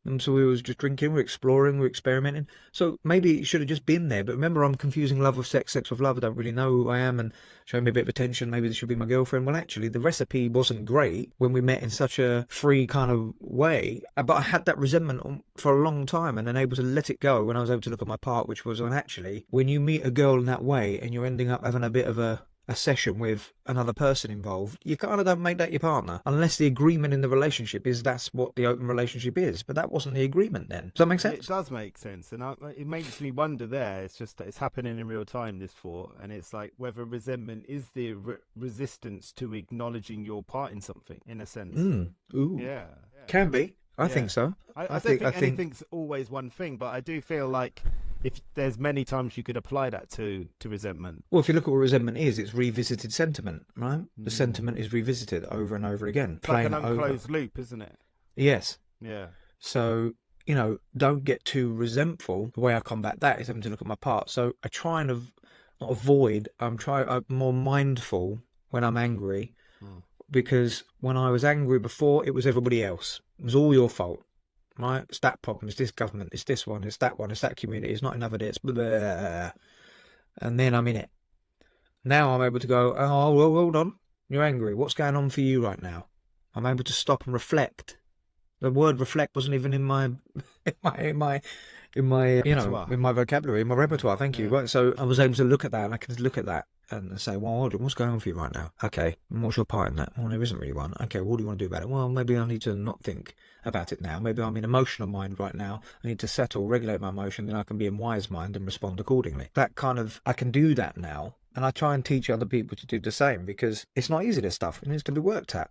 S2: And so we was just drinking, we were exploring, we were experimenting. So maybe it should have just been there. But remember, I'm confusing love with sex, sex with love. I don't really know who I am and showing me a bit of attention. Maybe this should be my girlfriend. Well, actually, the recipe wasn't great when we met in such a free kind of way. But I had that resentment for a long time and then able to let it go when I was able to look at my part, which was, well, actually, when you meet a girl in that way and you're ending up having a bit of a a session with another person involved, you kind of don't make that your partner unless the agreement in the relationship is that's what the open relationship is. But that wasn't the agreement then. Does that make sense?
S1: It does make sense, and it makes me wonder. There, it's just that it's happening in real time. This thought, and it's like whether resentment is the resistance to acknowledging your part in something, in a sense.
S2: Ooh.
S1: Yeah,
S2: Can be. I think so.
S1: I don't think anything's always one thing, but I do feel like if there's many times you could apply that to resentment.
S2: Well, if you look at what resentment is, it's revisited sentiment, right? The sentiment is revisited over and over again.
S1: It's like an unclosed loop, isn't it?
S2: Yes.
S1: Yeah.
S2: So, don't get too resentful. The way I combat that is having to look at my part. So I try and not avoid, I'm more mindful when I'm angry, because when I was angry before, it was everybody else. It was all your fault. Right, it's that problem, it's this government, it's this one, it's that community, it's not enough of this, blah. And then I'm in it. Now I'm able to go, oh, well, hold on, you're angry, what's going on for you right now? I'm able to stop and reflect. The word reflect wasn't even in my vocabulary, in my repertoire. Thank you. Right, so I was able to look at that, and I can look at that and say, well, hold on, what's going on for you right now? Okay, and what's your part in that? Well, there isn't really one. Okay, what do you want to do about it? Well, maybe I need to not think about it now. Maybe I'm in emotional mind right now. I need to settle, regulate my emotion, then I can be in wise mind and respond accordingly. That kind of, I can do that now, and I try and teach other people to do the same, because it's not easy, this stuff. It needs to be worked at.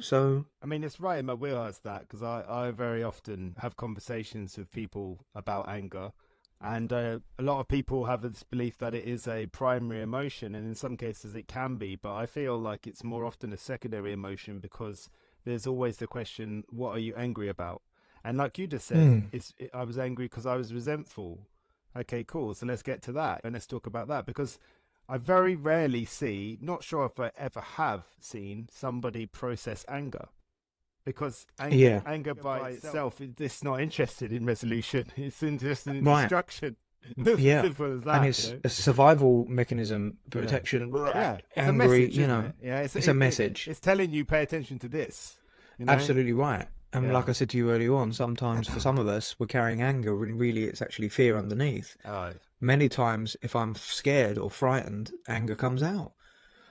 S2: So
S1: I mean, it's right in my wheelhouse, that, because I very often have conversations with people about anger, and a lot of people have this belief that it is a primary emotion, and in some cases it can be, but I feel like it's more often a secondary emotion, because there's always the question, what are you angry about? And like you just said, I was angry because I was resentful. Okay, cool, so let's get to that and let's talk about that, because I very rarely see, not sure if I ever have seen, somebody process anger. Because anger by itself, it's not interested in resolution. It's interested in destruction.
S2: Yeah.
S1: Simple as that,
S2: and it's a survival mechanism, protection.
S1: Yeah. It's
S2: angry,
S1: a message, isn't it? Yeah,
S2: it's a message.
S1: It's telling you, pay attention to this.
S2: Absolutely right. And like I said to you earlier on, sometimes for some of us, we're carrying anger when really it's actually fear underneath. Many times, if I'm scared or frightened, anger comes out.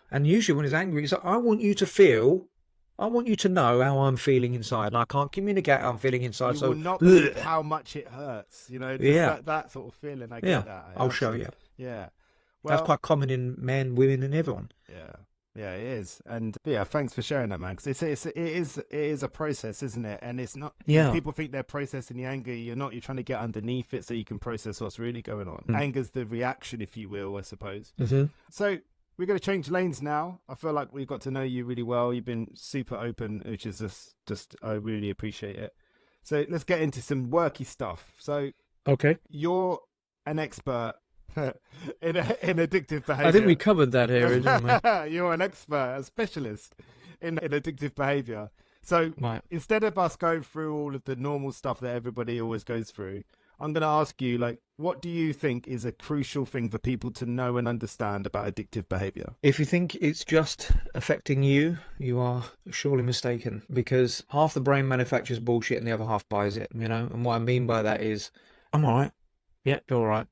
S2: And usually when it's angry, it's like, I want you to know how I'm feeling inside. And I can't communicate how I'm feeling inside.
S1: You will not believe how much it hurts. That sort of feeling. I get that.
S2: I'll show you.
S1: Yeah.
S2: Well, that's quite common in men, women, and everyone.
S1: Yeah, it is. And thanks for sharing that, man. Because it is a process, isn't it? And it's not. People think they're processing the anger. You're not. You're trying to get underneath it so you can process what's really going on. Anger's the reaction, if you will, I suppose. So we're going to change lanes now. I feel like we've got to know you really well. You've been super open, which is just I really appreciate it. So let's get into some worky stuff. So you're an expert in addictive behaviour.
S2: I think we covered that area, didn't we?
S1: You're an expert, a specialist in addictive behaviour. So instead of us going through all of the normal stuff that everybody always goes through, I'm going to ask you, what do you think is a crucial thing for people to know and understand about addictive behaviour?
S2: If you think it's just affecting you, you are surely mistaken, because half the brain manufactures bullshit and the other half buys it, And what I mean by that is, I'm all right. Yeah, you're all right.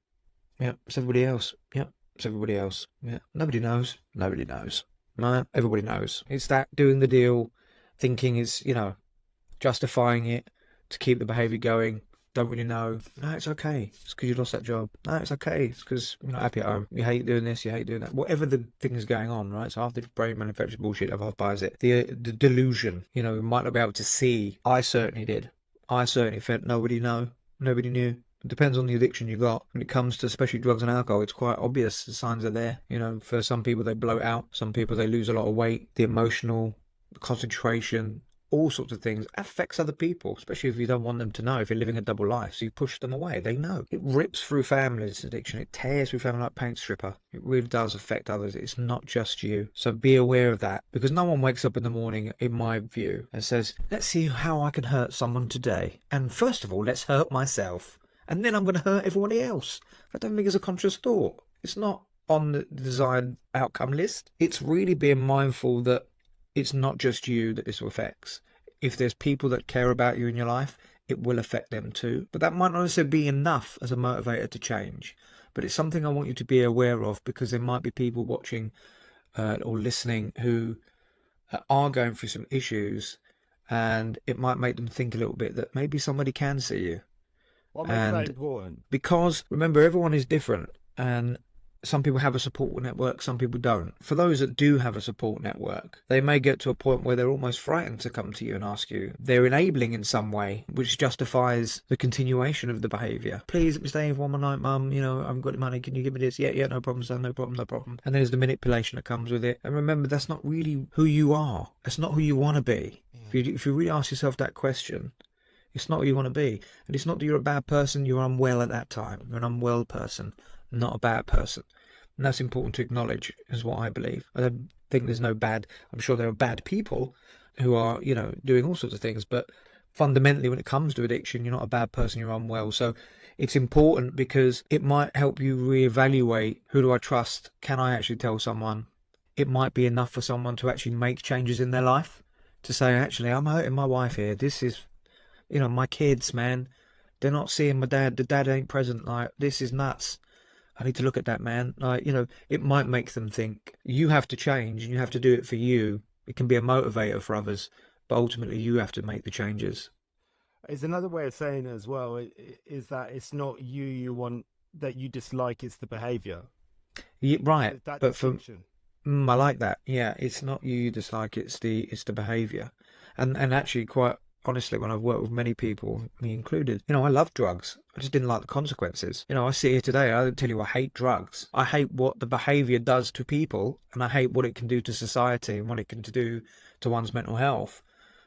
S2: Yeah, it's everybody else. Yeah, it's everybody else. Yeah, nobody knows. Nobody knows. No, everybody knows. It's that doing the deal, thinking it's, justifying it to keep the behaviour going. Don't really know. No, it's okay. It's because you lost that job. No, it's okay. It's because you're not happy at home. You hate doing this. You hate doing that. Whatever the thing is going on, right? So half the brain manufactures bullshit, half buys it. The delusion, we might not be able to see. I certainly did. I certainly felt nobody knew. It depends on the addiction you got. When it comes to especially drugs and alcohol, it's quite obvious. The signs are there. For some people, they bloat out. Some people, they lose a lot of weight. The emotional, the concentration, all sorts of things affects other people, especially if you don't want them to know, if you're living a double life. So you push them away. They know. It rips through families, addiction. It tears through family like paint stripper. It really does affect others. It's not just you. So be aware of that, because no one wakes up in the morning, in my view, and says, let's see how I can hurt someone today. And first of all, let's hurt myself. And then I'm going to hurt everybody else. I don't think it's a conscious thought. It's not on the desired outcome list. It's really being mindful that it's not just you that this affects. If there's people that care about you in your life, it will affect them too. But that might not necessarily be enough as a motivator to change. But it's something I want you to be aware of, because there might be people watching or listening who are going through some issues, and it might make them think a little bit that maybe somebody can see you.
S1: What makes that
S2: And
S1: important?
S2: because remember, everyone is different, and some people have a support network, some people don't. For those that do have a support network, they may get to a point where they're almost frightened to come to you and ask you. They're enabling in some way, which justifies the continuation of the behaviour. Please, let me stay one more night, mum. You know, I haven't got the money. Can you give me this? Yeah, yeah, no problem, son. No problem, no problem. And there's the manipulation that comes with it. And remember, that's not really who you are. That's not who you want to be. If you really ask yourself that question, it's not who you want to be. And it's not that you're a bad person, you're unwell at that time. You're an unwell person, not a bad person. And that's important to acknowledge, is what I believe. I don't think there's no bad. I'm sure there are bad people who are, you know, doing all sorts of things. But fundamentally, when it comes to addiction, you're not a bad person, you're unwell. So it's important because it might help you reevaluate, who do I trust? Can I actually tell someone? It might be enough for someone to actually make changes in their life, to say, actually, I'm hurting my wife here. This is, you know, my kids, man. They're not seeing my dad. The dad ain't present. Like, this is nuts. I need to look at that, man. Like, you know, it might make them think you have to change and you have to do it for you. It can be a motivator for others, but ultimately you have to make the changes.
S1: It's another way of saying it as well, is that it's not you want, that you dislike, it's the behaviour.
S2: Yeah, right.
S1: That
S2: But for
S1: distinction.
S2: I like that. Yeah, it's not you dislike, it's the behaviour. And actually, quite honestly, when I've worked with many people, me included, you know, I love drugs. I just didn't like the consequences. You know, I sit here today, I tell you, I hate drugs. I hate what the behaviour does to people, and I hate what it can do to society and what it can do to one's mental health.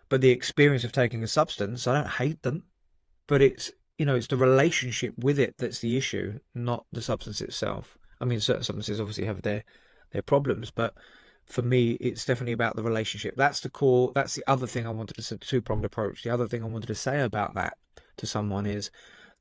S2: But the experience of taking a substance, I don't hate them, but it's, you know, it's the relationship with it that's the issue, not the substance itself. I mean, certain substances obviously have their problems, but for me, it's definitely about the relationship. That's the core. That's the other thing I wanted to say, two-pronged approach. The other thing I wanted to say about that to someone is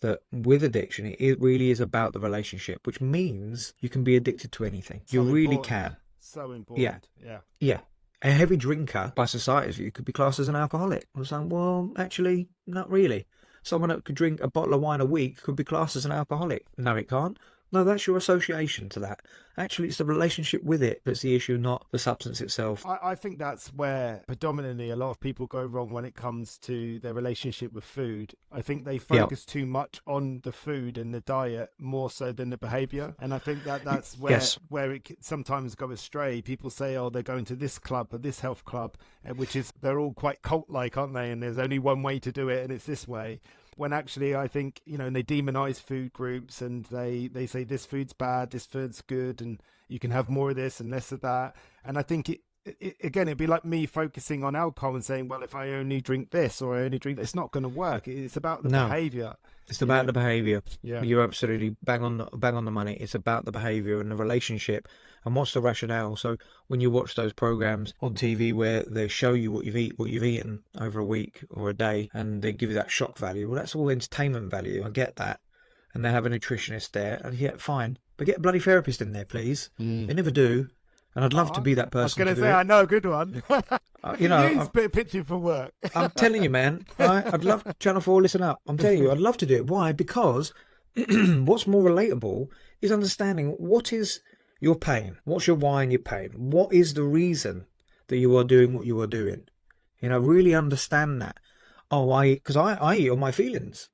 S2: that with addiction, it really is about the relationship, which means you can be addicted to anything. You
S1: So
S2: really
S1: important.
S2: can.
S1: So
S2: Yeah,
S1: important. Yeah.
S2: yeah. A heavy drinker, by society's view, could be classed as an alcoholic. I was saying, well, actually, not really. Someone that could drink a bottle of wine a week could be classed as an alcoholic. No, it can't. No, that's your association to that. Actually, it's the relationship with it that's the issue, not the substance itself.
S1: I think that's where predominantly a lot of people go wrong when it comes to their relationship with food. I think they
S2: Yeah.
S1: focus too much on the food and the diet more so than the behavior. And I think that's
S2: Yes.
S1: where it can sometimes go astray. People say, oh, they're going to this club or this health club, which is, they're all quite cult-like, aren't they? And there's only one way to do it, and it's this way. When actually, I think, you know, and they demonize food groups, and they say this food's bad, this food's good, and you can have more of this and less of that. And I think again, it'd be like me focusing on alcohol and saying, well, if I only drink this or I only drink this, it's not going to work. It's about the
S2: No.
S1: behavior.
S2: It's about the behaviour.
S1: Yeah.
S2: You're absolutely bang on the money. It's about the behaviour and the relationship, and what's the rationale. So when you watch those programs on TV where they show you what you've eaten over a week or a day, and they give you that shock value, well, that's all entertainment value. I get that, and they have a nutritionist there, and yeah, fine, but get a bloody therapist in there, please. They never do, and I'd love to be that
S1: I was
S2: person
S1: going
S2: to
S1: to
S2: do
S1: say,
S2: it.
S1: I know a good one.
S2: You know,
S1: Use a bit of pitching for work.
S2: I'm telling you, man, I'd love Channel 4, listen up. I'm telling you, I'd love to do it. Why? Because what's more relatable is understanding what is your pain. What's your why and your pain? What is the reason that you are doing what you are doing? You know, really understand that. Oh, because I eat on my feelings.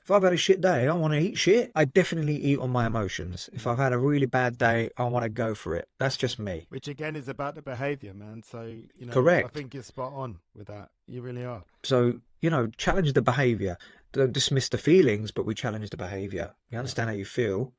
S2: If I've had a shit day, I want to eat shit. I definitely eat on my emotions. If I've had a really bad day, I want to go for it. That's just me.
S1: Which again is about the behavior, man. So, you know,
S2: Correct.
S1: I think you're spot on with that. You really are.
S2: So, you know, challenge the behaviour. Don't dismiss the feelings, but we challenge the behaviour. We understand how you feel.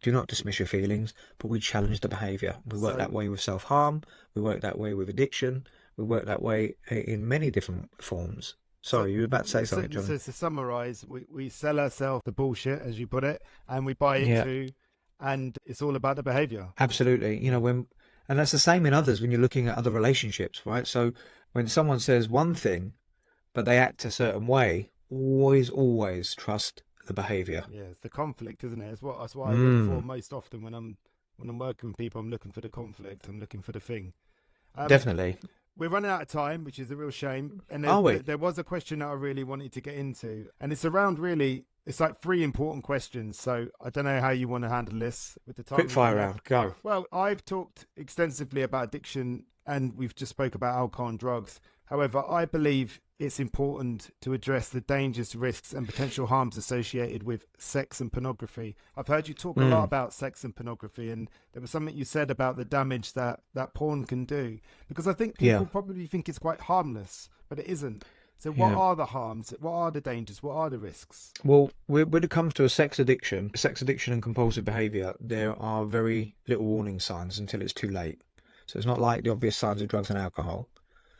S2: Do not dismiss your feelings, but we challenge the behaviour. We work that way with self-harm. We work that way with addiction. We work that way in many different forms. Sorry, you were about to say something, John.
S1: So to summarise, we sell ourselves the bullshit, as you put it, and we buy into, and it's all about the behaviour.
S2: Absolutely. You know, and that's the same in others when you're looking at other relationships, right? So when someone says one thing, but they act a certain way, always trust the behaviour.
S1: Yeah, it's the conflict, isn't it? That's what I look for most often when I'm working with people. I'm looking for the conflict. I'm looking for the thing.
S2: Definitely.
S1: We're running out of time, which is a real shame. And
S2: Are we?
S1: there was a question that I really wanted to get into, and it's around really it's like three important questions. So I don't know how you want to handle this with the time.
S2: Quick fire round, go.
S1: Well, I've talked extensively about addiction and we've just spoke about alcohol and drugs. However, I believe it's important to address the dangers, risks and potential harms associated with sex and pornography. I've heard you talk a lot about sex and pornography, and there was something you said about the damage that porn can do, because I think people probably think it's quite harmless, but it isn't. So what are the harms? What are the dangers? What are the risks?
S2: Well, when it comes to a sex addiction and compulsive behaviour, there are very little warning signs until it's too late. So it's not like the obvious signs of drugs and alcohol.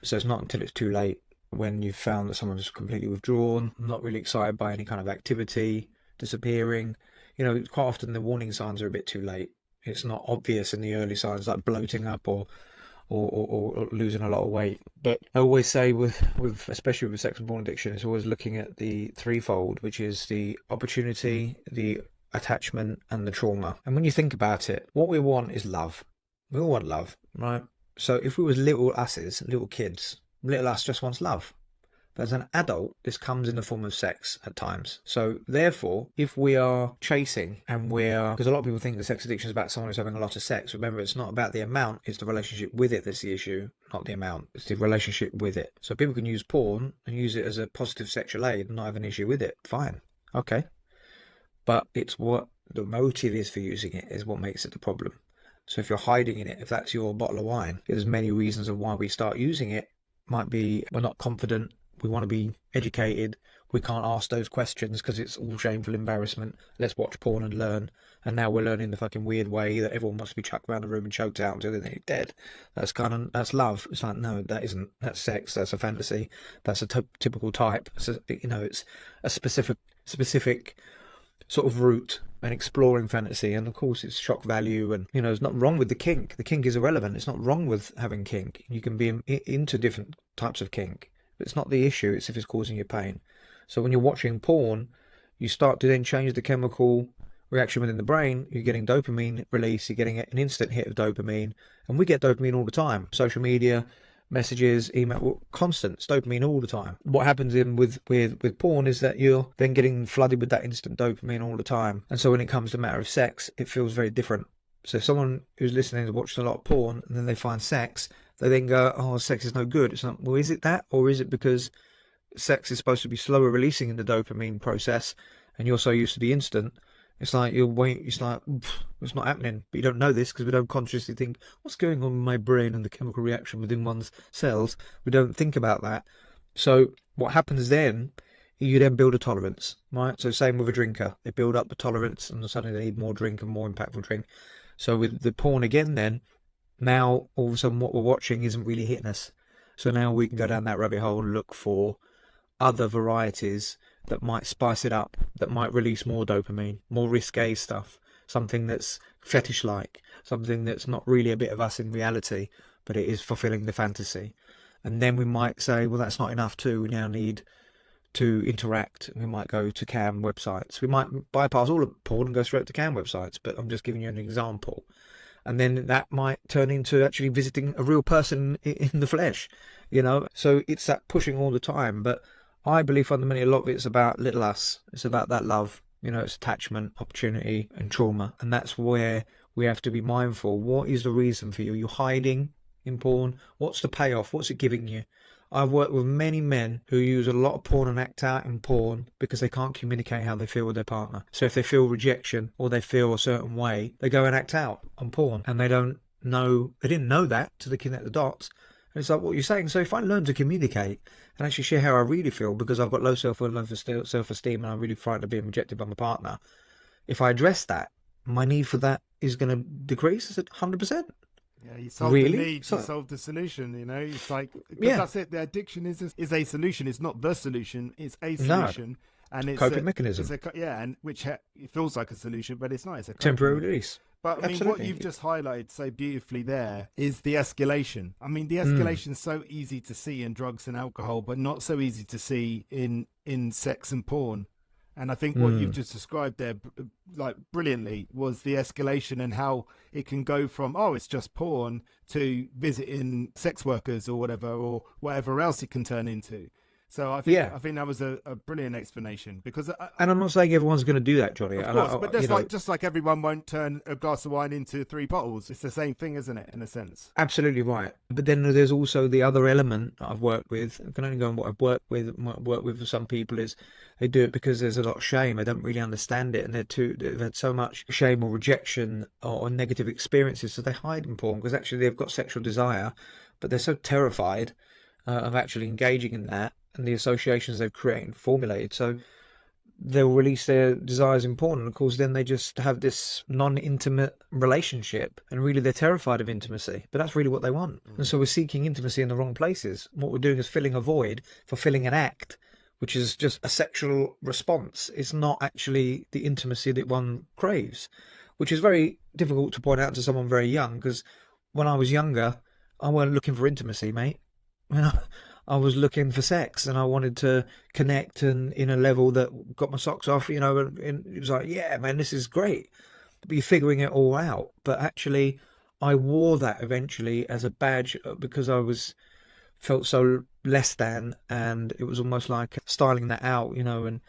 S2: So it's not until it's too late, when you've found that someone's completely withdrawn, not really excited by any kind of activity, disappearing. You know, quite often the warning signs are a bit too late. It's not obvious in the early signs, like bloating up or losing a lot of weight. But I always say with especially with sex and porn addiction, it's always looking at the threefold, which is the opportunity, the attachment and the trauma. And when you think about it, what we want is love. We all want love, right? So if we was little us's, little kids, little us just wants love. But as an adult, this comes in the form of sex at times. So therefore, if we are chasing and because a lot of people think the sex addiction is about someone who's having a lot of sex. Remember, it's not about the amount, it's the relationship with it that's the issue, not the amount. It's the relationship with it. So people can use porn and use it as a positive sexual aid and not have an issue with it. Fine. Okay. But it's what the motive is for using it is what makes it the problem. So if you're hiding in it, if that's your bottle of wine, there's many reasons of why we start using it. Might be we're not confident, we want to be educated, we can't ask those questions because it's all shameful embarrassment. Let's watch porn and learn. And now we're learning the fucking weird way that everyone wants to be chucked around the room and choked out until they're dead. That's love. It's like, no, that isn't. That's sex. That's a fantasy. That's a typical type. So, it's a specific sort of route and exploring fantasy, and of course it's shock value, and there's nothing wrong with the kink. The kink is irrelevant. It's not wrong with having kink. You can be into different types of kink, but it's not the issue. It's if it's causing you pain. So when you're watching porn, you start to then change the chemical reaction within the brain. You're getting dopamine release, you're getting an instant hit of dopamine, and we get dopamine all the time. Social media, messages, email, constant. It's dopamine all the time. What happens with porn is that you're then getting flooded with that instant dopamine all the time. And so when it comes to matter of sex, it feels very different. So someone who's listening to watching a lot of porn and then they find sex, they then go, oh, sex is no good. It's not, well, is it that? Or is it because sex is supposed to be slower releasing in the dopamine process and you're so used to the instant? It's like it's like, it's not happening. But you don't know this because we don't consciously think, what's going on in my brain and the chemical reaction within one's cells? We don't think about that. So what happens then, you then build a tolerance, right? So same with a drinker. They build up the tolerance and suddenly they need more drink and more impactful drink. So with the porn again then, now all of a sudden what we're watching isn't really hitting us. So now we can go down that rabbit hole and look for other varieties that might spice it up, that might release more dopamine, more risque stuff, something that's fetish-like, something that's not really a bit of us in reality, but it is fulfilling the fantasy. And then we might say, well, that's not enough too. We now need to interact. We might go to cam websites. We might bypass all of porn and go straight to cam websites, but I'm just giving you an example. And then that might turn into actually visiting a real person in the flesh, So it's that pushing all the time, but I believe fundamentally a lot of it's about little us. It's about that love, it's attachment, opportunity and trauma. And that's where we have to be mindful. What is the reason for you? You're hiding in porn. What's the payoff? What's it giving you? I've worked with many men who use a lot of porn and act out in porn because they can't communicate how they feel with their partner. So if they feel rejection or they feel a certain way, they go and act out on porn. And they didn't know that till they connect the dots. And it's like what you're saying. So if I learn to communicate and actually share how I really feel, because I've got low self-esteem and I'm really frightened of being rejected by my partner, if I address that, my need for that is going to decrease. Is it 100%?
S1: Yeah, you solved the need, you solved the solution, It's like, that's it. The addiction is a solution. It's not the solution. It's a solution.
S2: No.
S1: And it's
S2: coping mechanism.
S1: And which it feels like a solution, but it's not. It's a
S2: temporary release.
S1: But I mean, what you've just highlighted so beautifully there is the escalation. I mean, the escalation is so easy to see in drugs and alcohol, but not so easy to see in sex and porn. And I think what you've just described there, like brilliantly, was the escalation and how it can go from, oh, it's just porn, to visiting sex workers or whatever else it can turn into. So
S2: Yeah.
S1: I think that was a brilliant explanation, because
S2: And I'm not saying everyone's going to do that, Johnny.
S1: of
S2: And
S1: course, but that's
S2: you know,
S1: just like everyone won't turn a glass of wine into 3 bottles. It's the same thing, isn't it, in a sense?
S2: absolutely right. But then there's also the other element that I've worked with. I can only go on what I've worked with. What I've worked with for some people is they do it because there's a lot of shame. They don't really understand it, and they've had so much shame or rejection or negative experiences, so they hide in porn because actually they've got sexual desire, but they're so terrified of actually engaging in that and the associations they've created and formulated. So they'll release their desires in porn, and of course then they just have this non-intimate relationship, and really they're terrified of intimacy, but that's really what they want. And so we're seeking intimacy in the wrong places. What we're doing is filling a void, fulfilling an act which is just a sexual response. It's not actually the intimacy that one craves, which is very difficult to point out to someone very young, because when I was younger I weren't looking for intimacy, mate. You know, I was looking for sex, and I wanted to connect and in a level that got my socks off, you know, and it was like, yeah, man, this is great. But you're figuring it all out. But actually, I wore that eventually as a badge because I felt so less than, and it was almost like styling that out, you know, and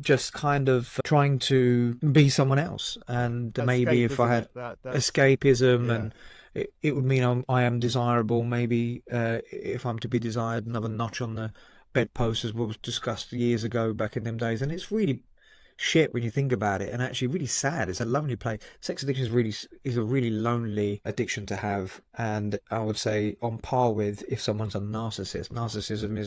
S2: just kind of trying to be someone else. And maybe if I had escapism, and it would mean I am desirable. Maybe if I'm to be desired, another notch on the bedpost, as was discussed years ago back in them days. And it's really shit when you think about it, and actually really sad. It's a lonely place. Sex addiction is a really lonely addiction to have, and I would say on par with if someone's a narcissist. Narcissism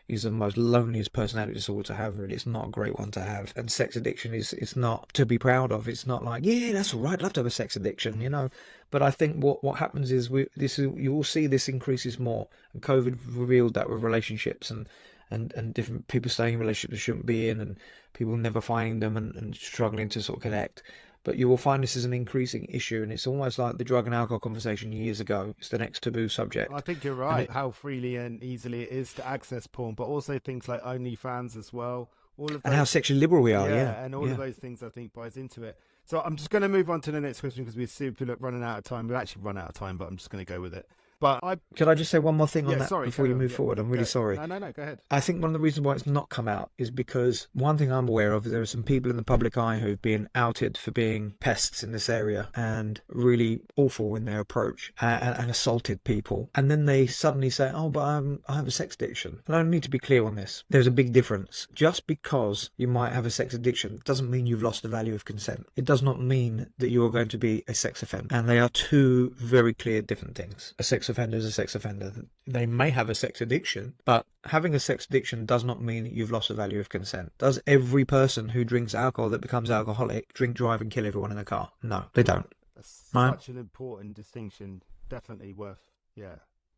S2: is the most loneliest personality disorder to have, really. It's not a great one to have. And sex addiction is not to be proud of. It's not like, yeah, that's all right, I'd love to have a sex addiction, you know. But I think what happens is you will see this increases more. And COVID revealed that with relationships and different people staying in relationships they shouldn't be in, and people never finding them and struggling to sort of connect. But you will find this is an increasing issue, and it's almost like the drug and alcohol conversation years ago. It's the next taboo subject.
S1: I think you're right, how freely and easily it is to access porn, but also things like OnlyFans as well. All of those,
S2: and how sexually liberal we are,
S1: and all of those things I think buys into it. So I'm just going to move on to the next question because we're super running out of time. We've actually run out of time, but I'm just going to go with it. But
S2: could I just say one more thing on that before you move forward? I'm really
S1: go.
S2: sorry.
S1: No, go ahead.
S2: I think one of the reasons why it's not come out is because one thing I'm aware of is there are some people in the public eye who've been outed for being pests in this area and really awful in their approach and assaulted people. And then they suddenly say, oh, but I have a sex addiction. And I need to be clear on this. There's a big difference. Just because you might have a sex addiction doesn't mean you've lost the value of consent. It does not mean that you are going to be a sex offender. And they are two very clear different things. A sex offender is a sex offender. They may have a sex addiction, but having a sex addiction does not mean that you've lost the value of consent. Does every person who drinks alcohol that becomes alcoholic drink, drive and kill everyone in the car? No, they don't.
S1: That's such an important distinction. Definitely worth,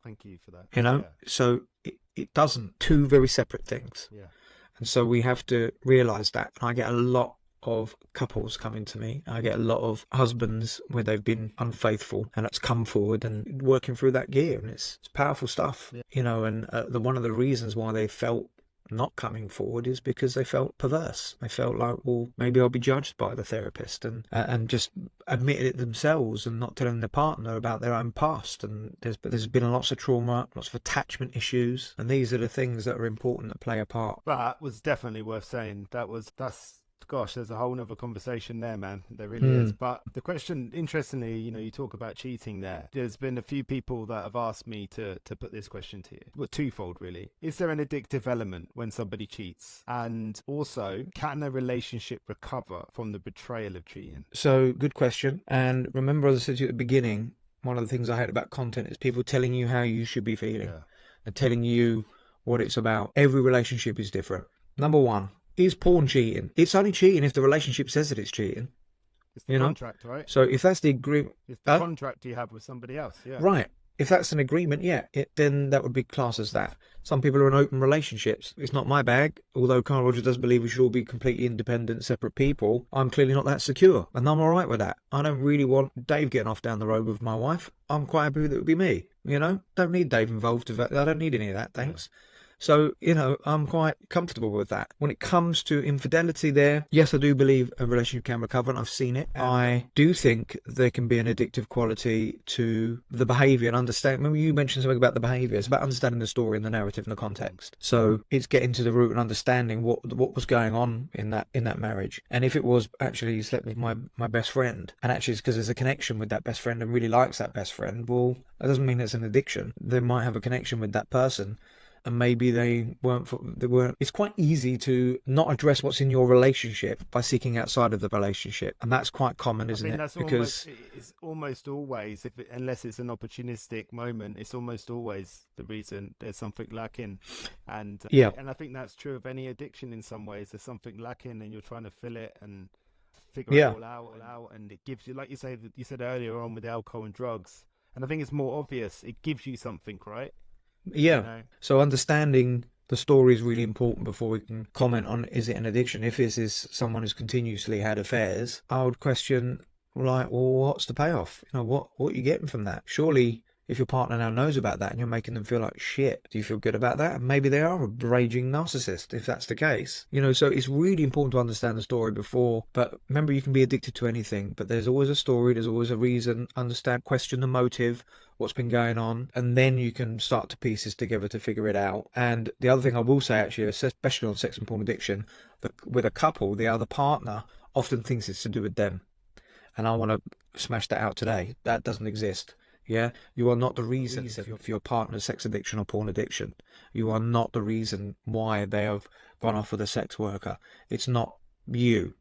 S1: thank you for that.
S2: You know, so it doesn't. Two very separate things.
S1: Yeah.
S2: And so we have to realise that. And I get a lot of couples coming to me. I get a lot of husbands where they've been unfaithful, and that's come forward and working through that gear, and it's powerful stuff, you know. And one of the reasons why they felt not coming forward is because they felt perverse. They felt like, well, maybe I'll be judged by the therapist, and just admitted it themselves and not telling their partner about their own past. And there's been lots of trauma, lots of attachment issues, and these are the things that are important that play a part.
S1: That was definitely worth saying. Gosh, there's a whole nother conversation there, man. There really is. But the question, interestingly, you know, you talk about cheating there. There's been a few people that have asked me to put this question to you. Well, twofold, really. Is there an addictive element when somebody cheats? And also, can a relationship recover from the betrayal of cheating?
S2: So, good question. And remember, as I said to you at the beginning, one of the things I hate about content is people telling you how you should be feeling. They're telling you what it's about. Every relationship is different. Number one, is porn cheating? It's only cheating if the relationship says that it's cheating.
S1: It's the contract, right?
S2: So if that's the agreement...
S1: It's the contract you have with somebody else,
S2: Right. If that's an agreement, then that would be classed as that. Some people are in open relationships. It's not my bag. Although Carl Rogers does believe we should all be completely independent, separate people, I'm clearly not that secure. And I'm all right with that. I don't really want Dave getting off down the road with my wife. I'm quite happy that it would be me. You know? Don't need Dave involved. I don't need any of that, thanks. So, I'm quite comfortable with that. When it comes to infidelity there, yes, I do believe a relationship can recover, and I've seen it. I do think there can be an addictive quality to the behaviour and understand. Remember you mentioned something about the behaviour. It's about understanding the story and the narrative and the context. So it's getting to the root and understanding what was going on in that marriage. And if it was actually he slept with my best friend, and actually it's because there's a connection with that best friend and really likes that best friend, well, that doesn't mean it's an addiction. They might have a connection with that person, and maybe they weren't. It's quite easy to not address what's in your relationship by seeking outside of the relationship, and that's quite common, isn't it?
S1: Because it's almost always, unless it's an opportunistic moment, it's almost always the reason there's something lacking, and I think that's true of any addiction in some ways. There's something lacking, and you're trying to fill it and figure it all out, and it gives you, like you said earlier on with alcohol and drugs, and I think it's more obvious. It gives you something, right?
S2: Yeah. So understanding the story is really important before we can comment on, is it an addiction? If this is someone who's continuously had affairs, I would question, like, well, what's the payoff? What are you getting from that? Surely, if your partner now knows about that and you're making them feel like shit, do you feel good about that? And maybe they are a raging narcissist, if that's the case. So it's really important to understand the story before. But remember, you can be addicted to anything, but there's always a story, there's always a reason. Understand, question the motive, what's been going on, and then you can start to pieces together to figure it out. And the other thing I will say, actually, especially on sex and porn addiction, that with a couple, the other partner often thinks it's to do with them. And I want to smash that out today. That doesn't exist. Yeah, you are not the reason for your partner's sex addiction or porn addiction. You are not the reason why they have gone off with a sex worker. It's not you.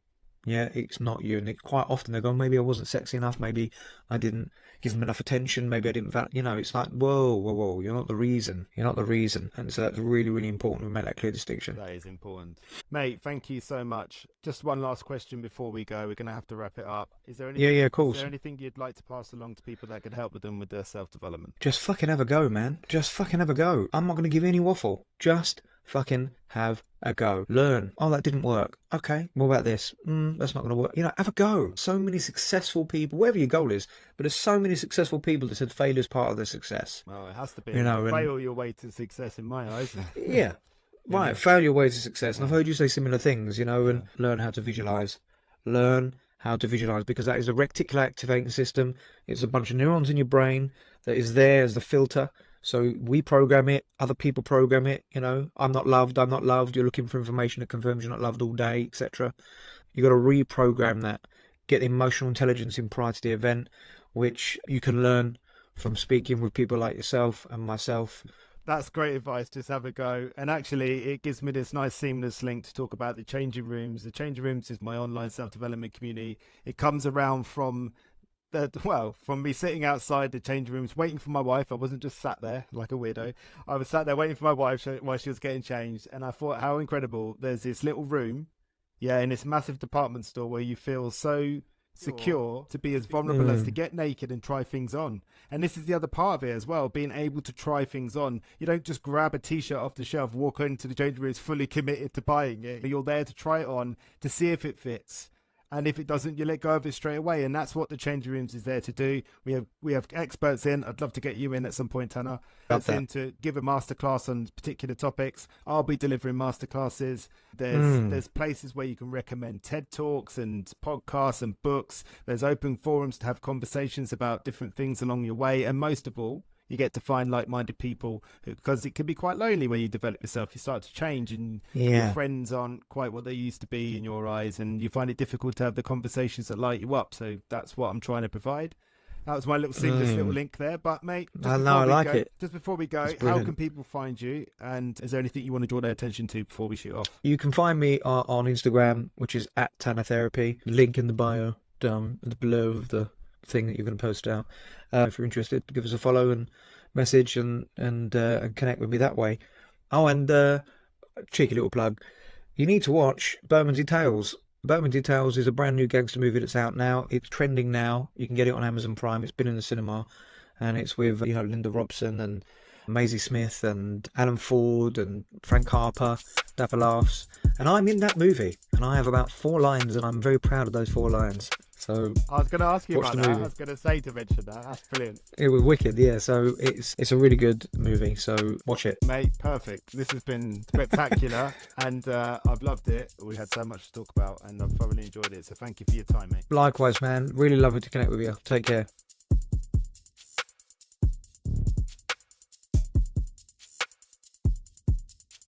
S2: Yeah, it's not you. And quite often they go, maybe I wasn't sexy enough. Maybe I didn't give them enough attention. Maybe I didn't, it's like, whoa. You're not the reason. You're not the reason. And so that's really, really important to make that clear distinction.
S1: That is important. Mate, thank you so much. Just one last question before we go. We're going to have to wrap it up. Is there anything,
S2: of course.
S1: Is there anything you'd like to pass along to people that could help with them with their self-development?
S2: Just fucking have a go, man. Just fucking have a go. I'm not going to give any waffle. Just fucking have a go. Learn. Oh, that didn't work. Okay, what about this? That's not going to work. Have a go. So many successful people, whatever your goal is, but there's so many successful people that said failure is part of their success.
S1: Well, it has to be. Fail your way to success in my eyes.
S2: Yeah. Right, fail your way to success. And I've heard you say similar things, and learn how to visualize. Learn how to visualize, because that is a reticular activating system. It's a bunch of neurons in your brain that is there as the filter. So we program it, other people program it, I'm not loved, you're looking for information that confirms you're not loved all day, etc. You've got to reprogram that, get the emotional intelligence in prior to the event, which you can learn from speaking with people like yourself and myself.
S1: That's great advice. Just have a go. And actually, it gives me this nice seamless link to talk about the changing rooms. The changing rooms is my online self-development community. It comes around from me sitting outside the changing rooms waiting for my wife. I wasn't just sat there like a weirdo. I was sat there waiting for my wife while she was getting changed, and I thought how incredible. There's this little room in this massive department store where you feel so secure to be as vulnerable as to get naked and try things on. And this is the other part of it as well, being able to try things on. You don't just grab a t-shirt off the shelf, walk into the changing rooms fully committed to buying it. You're there to try it on, to see if it fits. And if it doesn't, you let go of it straight away. And that's what the changing rooms is there to do. We have experts in. I'd love to get you in at some point, Taner. That's in to give a masterclass on particular topics. I'll be delivering masterclasses. There's places where you can recommend TED Talks and podcasts and books. There's open forums to have conversations about different things along your way. And most of all, you get to find like-minded people, because it can be quite lonely when you develop yourself. You start to change, and your friends aren't quite what they used to be in your eyes, and you find it difficult to have the conversations that light you up. So that's what I'm trying to provide. That was my little seamless little link there. But mate, just before we go, how can people find you? And is there anything you want to draw their attention to before we shoot off?
S2: You can find me on Instagram, which is @TanerTherapy. Link in the bio, down below of the thing that you're going to post out. If you're interested, give us a follow and message and connect with me that way. Oh, and cheeky little plug, you need to watch Bermondsey Tales. Bermondsey Tales is a brand new gangster movie that's out now. It's trending now. You can get it on Amazon Prime. It's been in the cinema, and it's with Linda Robson and Maisie Smith and Alan Ford and Frank Harper, Dapper Laughs, and I'm in that movie, and I have about 4 lines, and I'm very proud of those 4 lines. So
S1: I was going to ask you
S2: watch
S1: about
S2: the
S1: that. I
S2: movie.
S1: was going to say to mention that. That's brilliant.
S2: It was wicked, yeah. So it's a really good movie. So watch it.
S1: Mate, perfect. This has been spectacular and I've loved it. We had so much to talk about and I've thoroughly enjoyed it. So thank you for your time, mate.
S2: Likewise, man. Really lovely to connect with you. Take care.